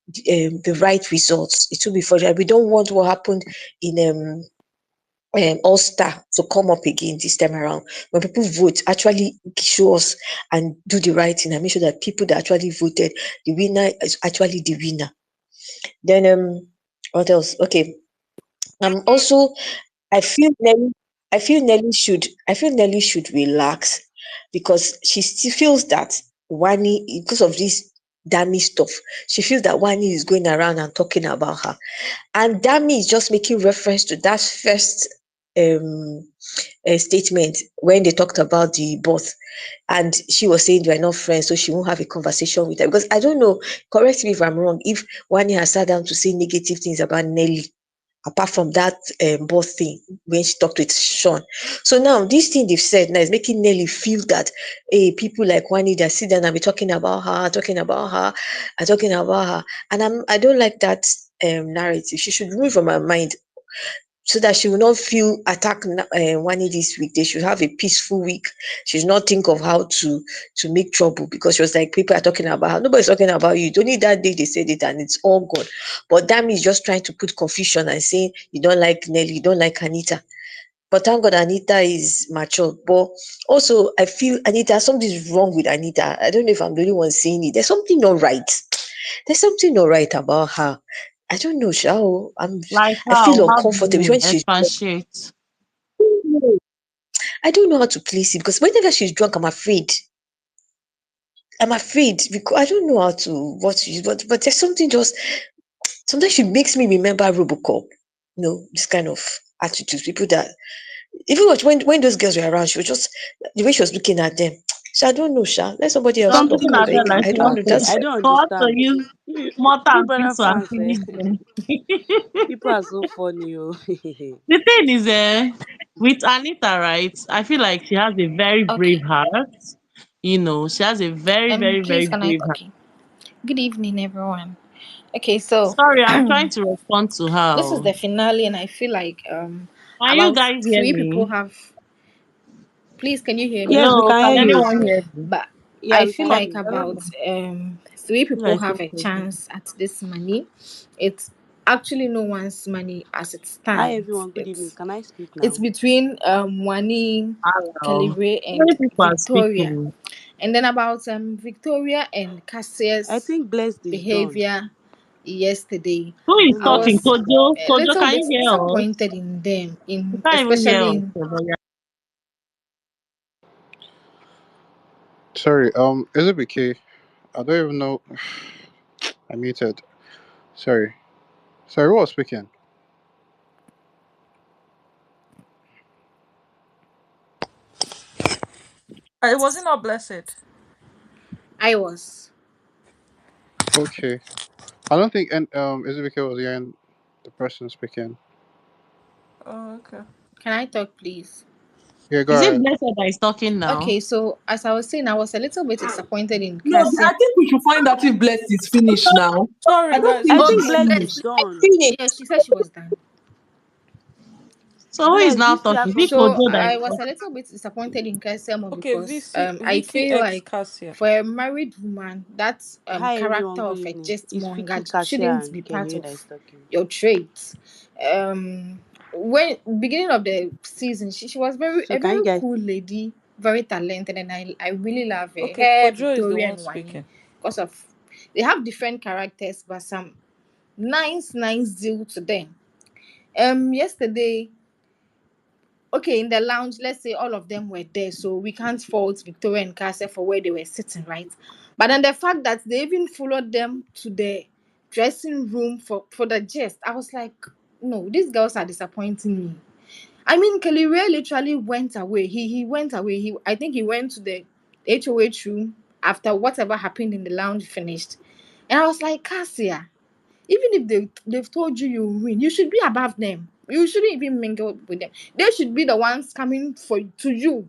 the right results. It will be funny. We don't want what happened in All Star to come up again this time around. When people vote, actually show us and do the right thing and make sure that people that actually voted, the winner is actually the winner. Then what else? Okay. Also I feel Nelly I feel Nelly should relax because she still feels that Wani, because of this Dami stuff, she feels that Wani is going around and talking about her. And Dami is just making reference to that first um statement when they talked about the birth. And she was saying they are not friends, so she won't have a conversation with her. Because I don't know, correct me if I'm wrong, if Wani has sat down to say negative things about Nelly apart from that both thing when she talked with Sean. So now this thing they've said now is making Nelly feel that people like Wani that sit down and be talking about her, and talking about her. And I don't like that narrative. She should remove from her mind. so that she will not feel attacked Wani this week. They should have a peaceful week. She should not think of how to make trouble, because she was like, people are talking about her. Nobody's talking about you. It's only that day they said it and it's all gone. But Dami is just trying to put confusion and saying you don't like Nelly, you don't like Anita. But thank God Anita is mature. But also I feel Anita, something's wrong with Anita. I don't know if I'm the only one saying it. There's something not right. There's something not right about her. I don't know, Shao. Like I feel how? How do uncomfortable you when she's expatiate? I don't know how to place it, because whenever she's drunk, I'm afraid. I'm afraid because I don't know how to what to use, but there's something just sometimes she makes me remember Robocop. This kind of attitude. People that even when those girls were around, she was just the way she was looking at them. So I don't know, Sha. Let somebody else talk. Looking I at them beg. like I you don't want know. to That's I don't you want to understand. use You, mortar you and brother pestle and France, finish them. people are so funny. Oh. The thing is, with Anita, right? I feel like she has a very brave Okay. heart. She has a very, very, Please very can I? brave heart. Okay. Good evening, everyone. Okay, so Sorry, I'm trying to respond to this is her. the finale, and I feel like Can you about guys hear three people me? have. Please, can you hear me? Yes, we Hello, can can hear you. anyone hear me? But Yeah, I we feel can hear like you. I don't about know. three Feel people like have it's a okay. chance at this money. It's actually no one's money as it Hi stands. everyone, good evening. It's Can I speak it's now? between Wani, Hello. Kellyre, and Many people are Victoria. speaking. And then about Victoria and I Cassia's think Blessed is done. behavior yesterday. Who I is don't I know. talking? was Kojo? a Kojo, little can bit you hear us? disappointed in them, You in can't even hear especially us. in Kojo. Yeah. Sorry, is it BK? I don't even know. I muted. Sorry. Sorry, who was speaking? Was it not blessed? I was. Okay. I don't think and is it BK was hearing the person speaking? Oh, okay. Can I talk, please? Yeah, go Is it ahead. Blessed that is talking now? Okay, so as I was saying, I was a little bit disappointed in No, Cassia. I think we should find out if Blessed is finished now. I Sorry, don't guys. think I Oh, think she's Blessed Bless. is finished. done. finished. Yeah, she said she was done. So who is Blessed, do now you still have talking? Is it something to So Kojo that say? is I was a talking? little bit disappointed in Cassia more Okay, because I Vicky feel X like Cassia. for a married woman, that Hi everyone, character good of a evening. just It's Vicky, monger Kassia, shouldn't and be part Kenny of that is talking. your traits. When beginning of the season, she was So a can you very guys cool lady, very talented, and I really love her. Okay, Her, Kojo is the Victoria, one and Wani, speaking. because of they have different characters, but some nice deal to them. Yesterday, okay, in the lounge, let's say all of them were there, so we can't fault Victoria and Cassia for where they were sitting, right? But then the fact that they even followed them to the dressing room for the gist, I was like, no, these girls are disappointing me. I mean, Kelly Ray literally went away. He went away. I think he went to the HOH room after whatever happened in the lounge finished. And I was like, Cassia, even if they've told you you win, you should be above them. You shouldn't even mingle with them. They should be the ones coming to you.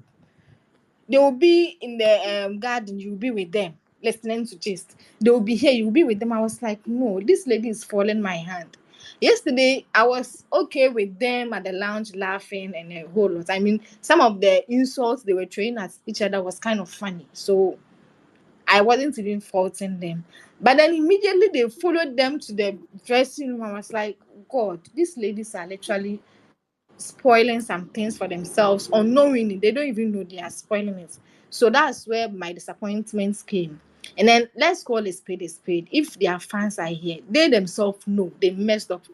They will be in the garden. You will be with them, listening to gist. They will be here. You will be with them. I was like, no, this lady is falling my hand. Yesterday, I was okay with them at the lounge laughing and a whole lot. I mean, some of the insults they were throwing at each other was kind of funny. So I wasn't even faulting them. But then immediately they followed them to the dressing room. I was like, God, these ladies are literally spoiling some things for themselves unknowingly. They don't even know they are spoiling it. So that's where my disappointments came. And then let's call a spade a spade. If their fans are here, they themselves know they messed up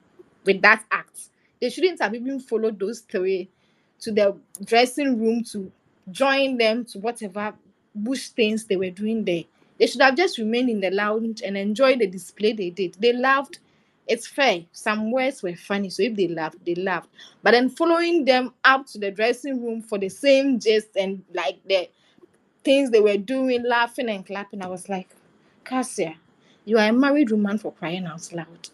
with that act. They shouldn't have even followed those three to the dressing room to join them to whatever bush things they were doing there. They should have just remained in the lounge and enjoyed the display they did. They laughed. It's fair. Some words were funny, so if they laughed, they laughed. But then following them up to the dressing room for the same gist and like the things they were doing, laughing and clapping, I was like, Cassia, you are a married woman for crying out loud.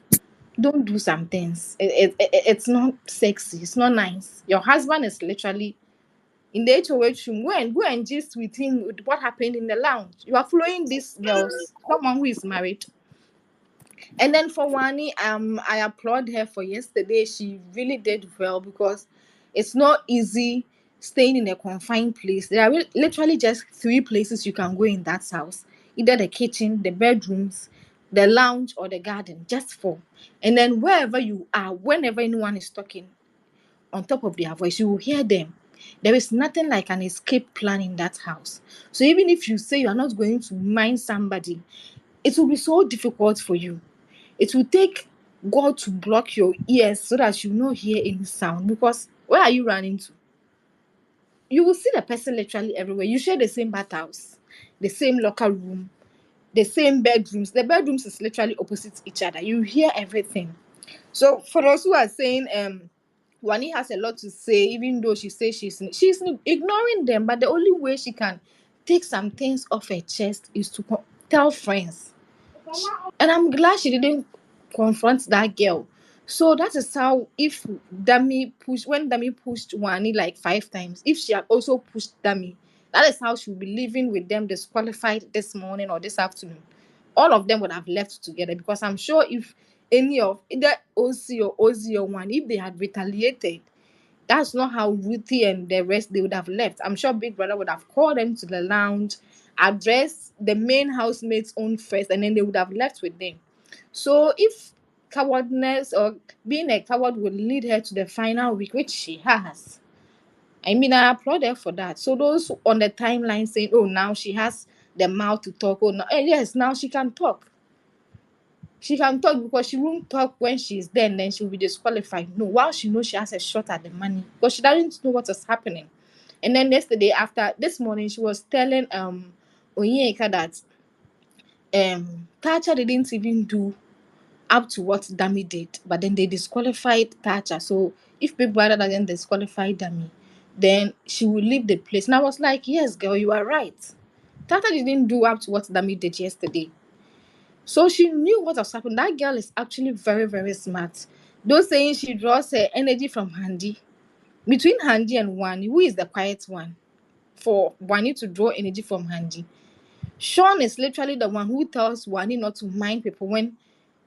Don't do some things. It's not sexy. It's not nice. Your husband is literally in the HOH room. Go and gist with him with what happened in the lounge. You are following these girls, someone who is married. And then for Wani, I applaud her for yesterday. She really did well because it's not easy staying in a confined place. There are literally just 3 places you can go in that house: either the kitchen, the bedrooms, the lounge, or the garden. Just 4. And then wherever you are, whenever anyone is talking on top of their voice, you will hear them. There is nothing like an escape plan in that house. So even if you say you are not going to mind somebody, it will be so difficult for you. It will take God to block your ears so that you will not hear any sound. Because where are you running to? You will see the person literally everywhere. You share the same bathhouse, the same locker room, the same bedrooms. The bedrooms is literally opposite each other. You hear everything. So for those who are saying Wani has a lot to say, even though she says she's ignoring them, but the only way she can take some things off her chest is to tell friends. And I'm glad she didn't confront that girl. So that is how, if when Dami pushed Wani like 5 times, if she had also pushed Dami, that is how she'll be living with them disqualified this morning or this afternoon. All of them would have left together, because I'm sure if any of either Ocee or Ocee or one, if they had retaliated, that's not how Ruthie and the rest, they would have left. I'm sure Big Brother would have called them to the lounge, addressed the main housemates on first, and then they would have left with them. So if cowardness or being a coward would lead her to the final week, which she has, I mean, I applaud her for that. So those on the timeline saying, "Oh, now she has the mouth to talk," oh, no, yes, now she can talk. She can talk, because she won't talk when she's there and then she'll be disqualified. No, while she knows she has a shot at the money, because she doesn't know what is happening. And then yesterday, after this morning, she was telling Onyeka that Tacha didn't even do up to what Dami did, but then they disqualified Tacha. So if Big Brother doesn't disqualify Dami, then she will leave the place. And I was like, yes, girl, you are right. Tata didn't do up to what Dami did yesterday. So she knew what was happening. That girl is actually very, very smart. Those saying she draws her energy from Handy. Between Handy and Wani, who is the quiet one? For Wani to draw energy from Handy. Sean is literally the one who tells Wani not to mind people when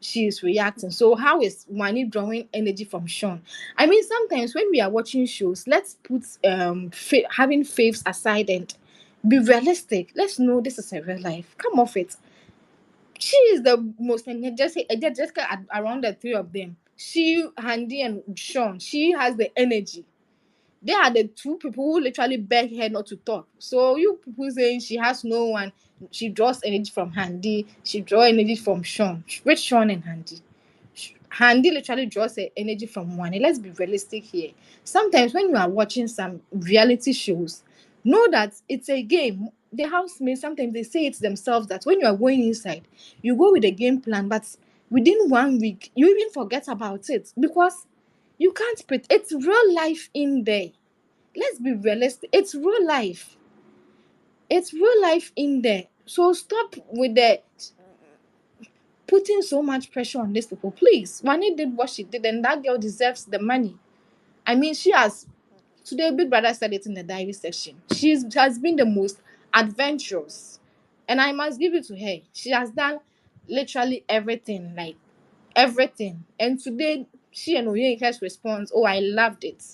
she is reacting. So how is Wani drawing energy from Sean? I mean, sometimes when we are watching shows, let's put having faiths aside and be realistic. Let's know this is a real life. Come off it. She is the most energetic around the 3 of them. She, Handy, and Sean. She has the energy. They are the 2 people who literally beg her not to talk. So you people saying she has no one, she draws energy from Handy, she draws energy from Sean. Which Sean and Handy? Handy literally draws her energy from one. Let's be realistic here. Sometimes when you are watching some reality shows, know that it's a game. The housemates, sometimes they say it themselves that when you are going inside, you go with a game plan, but within 1 week, you even forget about it, because you can't put it's real life in there. Let's be realistic. It's real life. It's real life in there. So stop with the putting so much pressure on these people. Please, Wani did what she did, and that girl deserves the money. I mean, she has. Today, Big Brother said it in the diary section. She has been the most adventurous, and I must give it to her. She has done literally everything, like everything. And today, she and Oyinka's response, "Oh, I loved it."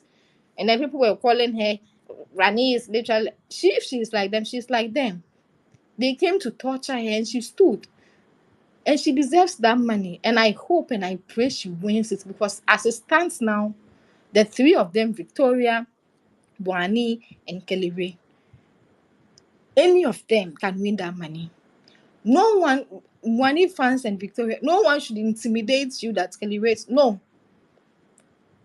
And then people were calling her Rani is literally if she's like them, she's like them. They came to torture her and she stood. And she deserves that money. And I hope and I pray she wins it, because as it stands now, the 3 of them, Victoria, Buani, and Kellyre, any of them can win that money. No one, Buani fans and Victoria, no one should intimidate you that Kellyre. No.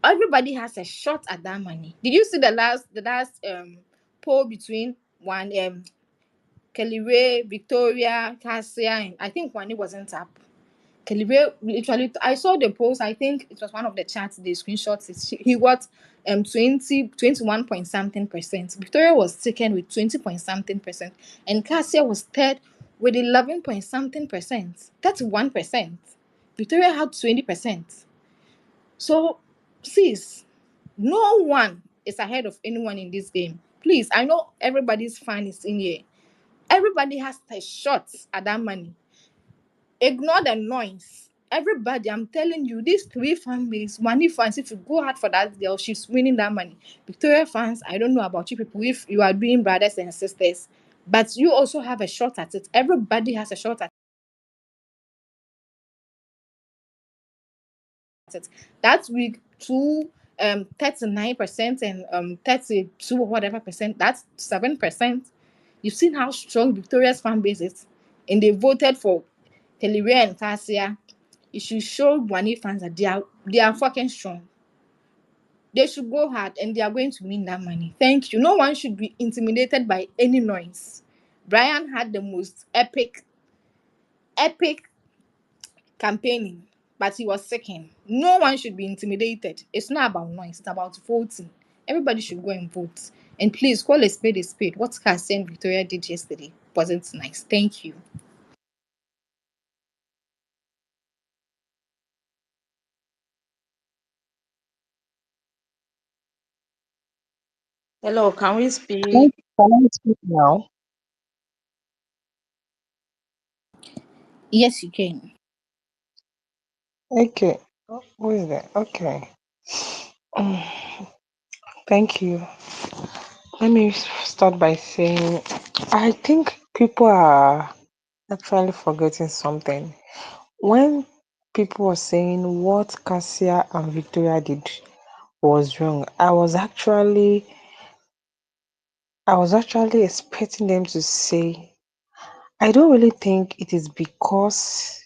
Everybody has a shot at that money. Did you see the last poll between one Kellyre, Victoria, Kassia, and I think Wani wasn't up. Kellyre literally, I saw the post. I think it was one of the chats, the screenshots. He got 21 point something percent. Victoria was second with 20 point something percent, and Kassia was third with 11 point something percent. That's 1%. Victoria had 20%. So, sis, no one is ahead of anyone in this game. Please, I know everybody's fan is in here. Everybody has a shot at that money. Ignore the noise. Everybody, I'm telling you, these three fan base, Money fans, if you go hard for that girl, she's winning that money. Victoria fans, I don't know about you people if you are doing brothers and sisters, but you also have a shot at it. Everybody has a shot at it. That week, 39% and 32 or whatever percent, that's 7%. You've seen how strong Victoria's fan base is, and they voted for Teleria and Kassia. You should show Wani fans that they are fucking strong. They should go hard and they are going to win that money. Thank you. No one should be intimidated by any noise. Brian had the most epic campaigning, but he was second. No one should be intimidated. It's not about noise, it's about voting. Everybody should go and vote. And please call a spade a spade. What Cassie and Victoria did yesterday wasn't nice. Thank you. Hello, can we speak? Can I speak now? Yes, you can. Okay. Who is that? Okay. Mm, Thank you. Let me start by saying I think people are actually forgetting something. When people were saying what Cassia and Victoria did was wrong, I was actually expecting them to say, I don't really think it is because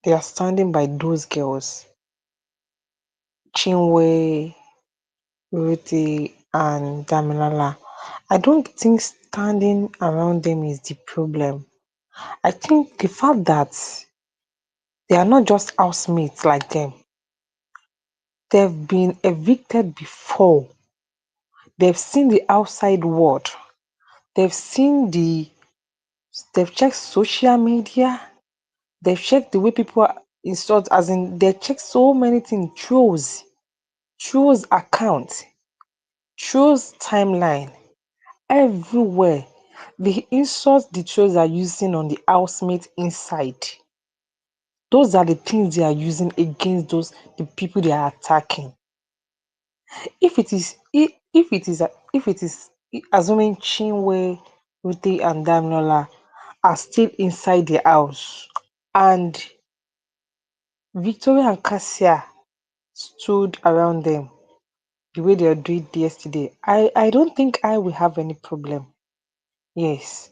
they are standing by those girls, Chinwe, Ruthie, and Damilala. I don't think standing around them is the problem. I think the fact that they are not just housemates like them, they've been evicted before. They've seen the outside world. They've seen they've checked social media. They've checked the way people are installed, as in, they check so many things, True's account, True's timeline, everywhere. The insults the trolls are using on the housemate inside. Those are the things they are using against the people they are attacking. If it is assuming Chinwe, Ruthie, and Damilola are still inside the house, and Victoria and Cassia stood around them the way they did yesterday, I don't think I will have any problem. Yes,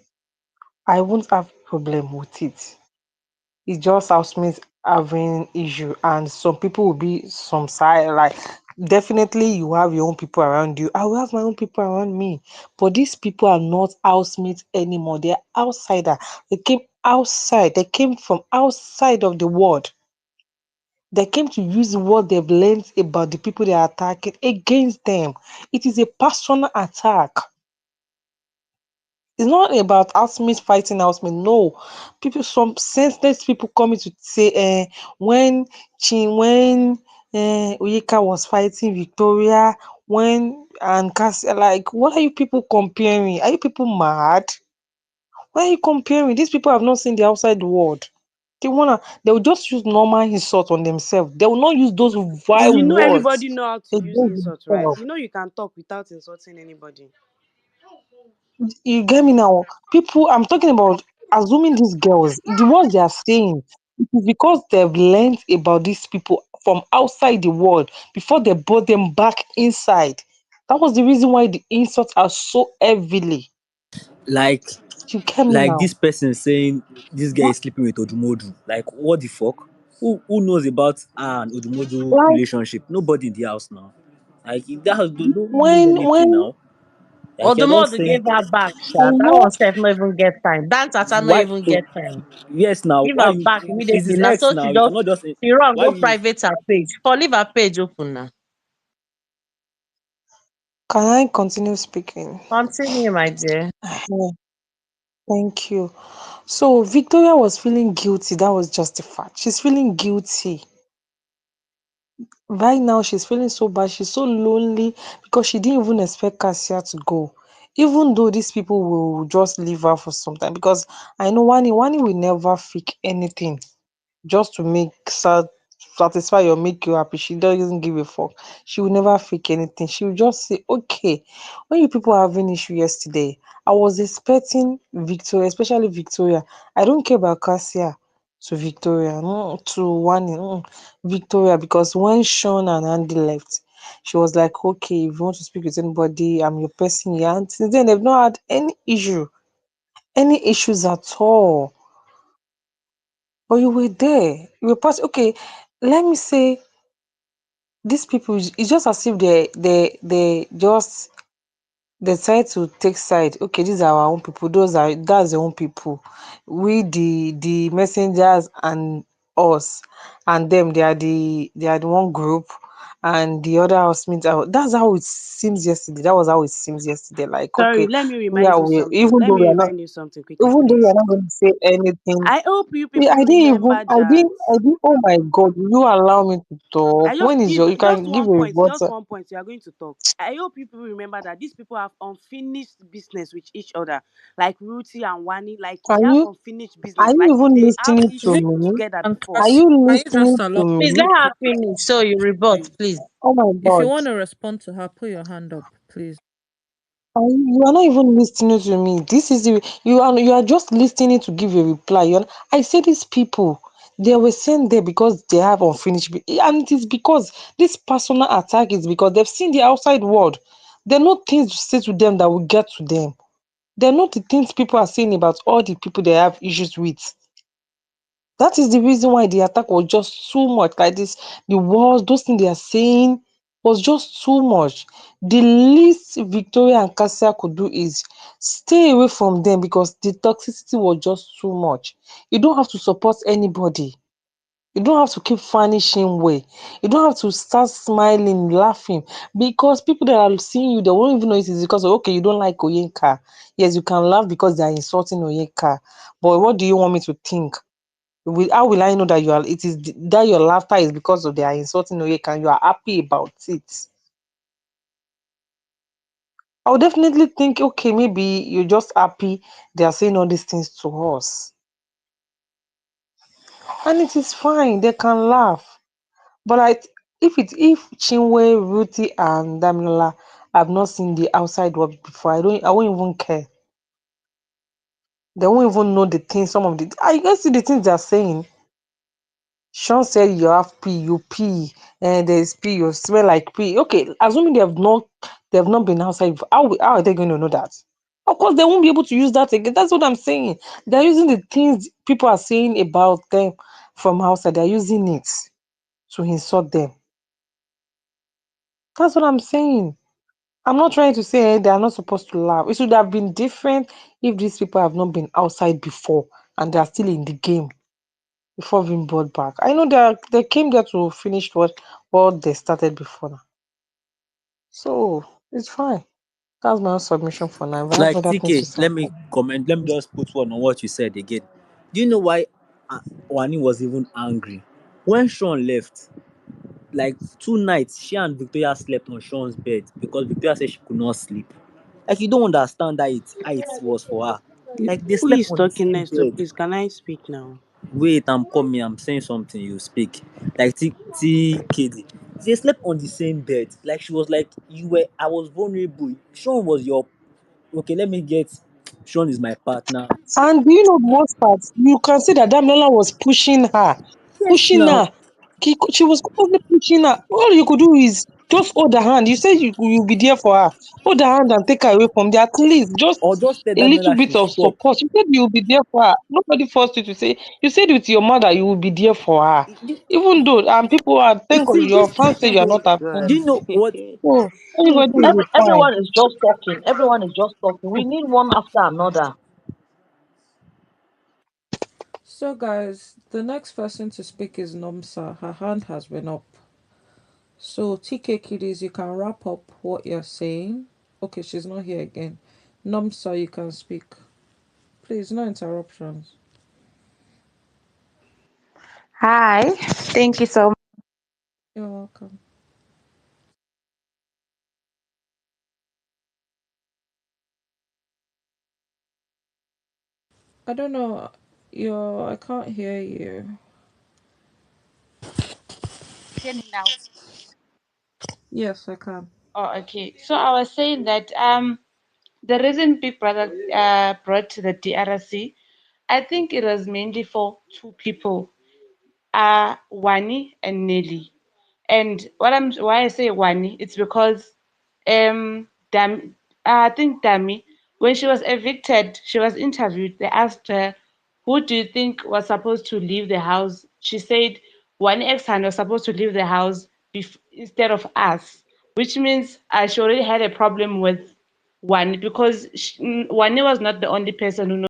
I won't have problem with it. It's just housemates having issue, and some people will be some side, like, definitely you have your own people around you. I will have my own people around me, but these people are not housemates anymore. They're outsider. They came from outside of the world. They came to use what they've learned about the people they are attacking against them. It is a personal attack. It's not about housemates fighting housemates. No, some senseless people coming to say, when Oyeka was fighting Victoria, when and Cassia, like, what are you people comparing? Are you people mad? Why are you comparing? These people have not seen the outside world. They will just use normal insult on themselves. They will not use those vile You know words everybody know how to use against insults, right? themselves. You know you can talk without insulting anybody. You get me now? People, I'm talking about assuming these girls, the words they are saying, it is because they've learned about these people from outside the world before they brought them back inside. That was the reason why the insults are so heavily. Like You get me like now? this person saying this guy What, is sleeping with Odumodu. Like what the fuck? Who knows about her and Odumodu like, relationship? Nobody in the house now. Like that has don't mean anything when now. Like you're just Odumodu saying gave her back, I sha. That know, one self no even get time. That Tata no why even so get time. yes now Give why her you back is immediately. his Now ex so now you cannot just she run why go you private her page. For leave her page open now. can I continue speaking? Continue, my dear. Yeah, thank you. So Victoria was feeling guilty. That was just the fact. She's feeling guilty. Right now, she's feeling so bad. She's so lonely because she didn't even expect Cassia to go. Even though these people will just leave her for some time. Because I know Wani will never fake anything. just to satisfy or make you happy. She doesn't give a fuck. She will never fake anything. She will just say, okay, when you people are having issue yesterday, I was expecting Victoria, especially Victoria. I don't care about Cassia to Victoria, to one Victoria, because when Sean and Andy left, she was like, okay, if you want to speak with anybody, I'm your person. Yeah. And since then, they've not had any issues at all. But you were there. You were part. Okay, let me say these people. It's just as if they just decide to take side. Okay, these are our own people. That's their own people. We the messengers and us and them. They are the one group. And the other housemates are. That's how it seems yesterday. That was how it seems yesterday. Like, Sorry, okay, let me we remind are you we something. even Let though we me are not remind you something quickly, even though we are please. not going to say anything. I hope you Yeah, people remember that. I didn't, oh my God, will you allow me to talk? I just When is give you just can give one a point, report. just 1 point. You are going to talk. I hope people remember that these people have unfinished business with each other, like Ruthie and Wani. Like Are they have you, unfinished are business. you Like even they have listening to Please, issues me? together and before. Are Cass, you can you just listening allow to Please me? let her finish so you rebut, please? please. Oh my If you God. want to respond to her, put your hand up, please. You are not even listening to me. This is you are just listening to give a reply. I say these people, they were sent there because they have unfinished and it is because this personal attack is because they've seen the outside world. There are no things to say to them that will get to them. They're not the things people are saying about all the people they have issues with. That is the reason why the attack was just too much. Like this, the words, those things they are saying was just too much. The least Victoria and Cassia could do is stay away from them because the toxicity was just too much. You don't have to support anybody. You don't have to keep furnishing way. You don't have to start smiling, laughing because people that are seeing you, they won't even know it is because of, okay, you don't like Oyenka. Yes, you can laugh because they are insulting Oyenka. But what do you want me to think? How will I know that that your laughter is because of they are insulting Oyenka and you are happy about it? I would definitely think, okay, maybe you're just happy they are saying all these things to us. And it is fine, they can laugh. But if Chinwe, Ruthie, and Damilola have not seen the outside world before, I won't even care. They won't even know the things. I guess the things they are saying. Sean said you have pee, you pee, and there's pee, you smell like pee. Okay, assuming they have not been outside. How are they going to know that? Of course, they won't be able to use that again. That's what I'm saying. They're using the things people are saying about them from outside. They're using it to insult them. That's what I'm saying. I'm not trying to say they are not supposed to laugh. It should have been different if these people have not been outside before and they are still in the game before being brought back. I know they came there to finish what they started before now. So it's fine. That's my own submission for now. If I have Like other things to TK, say, let me comment. Let me just put one on what you said again. Do you know why Wani was even angry when Sean left? Like 2 nights, she and Victoria slept on Sean's bed because Victoria said she could not sleep. Like you don't understand how it was for her. Like they Who slept is on the talking same next? So bed. please, can I speak now? Wait, I'm coming. I'm saying something. You speak. Like TKD. They slept on the same bed. Like she was like you were. I was vulnerable. Sean was your. Okay, let me get. Sean is my partner. and do you know the worst part? You can see that Damilola was pushing her, Yes, pushing now. her. She was constantly pushing her. All you could do is just hold her hand. You said you'll be there for her. Hold her hand and take her away from there. At least just Or just tell a little Daniela bit should of stop. support. You said you'll be there for her. Nobody forced you to say. You said with your mother you will be there for her. Even though people are You thank God see your this. fans say you are not Oh her Do God. friend. you know what? So See, everybody will be fine. Everyone is just talking. Everyone is just talking. We need one after another. So, guys, the next person to speak is Nomsa. Her hand has been up. So, TK Kiddies, you can wrap up what you're saying. Okay, she's not here again. Nomsa, you can speak. Please, no interruptions. Hi, thank you so much. You're welcome. I don't know. I can't hear you. Hear me now? Yes, I can. Oh, okay. So I was saying that the reason Big Brother brought to the DRC, I think it was mainly for two people, Wani and Nelly. And why I say Wani, it's because I think Dami, when she was evicted, she was interviewed. They asked her, "Who do you think was supposed to leave the house?" She said, "Wani X-Han was supposed to leave the house instead of us," which means she already had a problem with Wani because Wani was not the only person who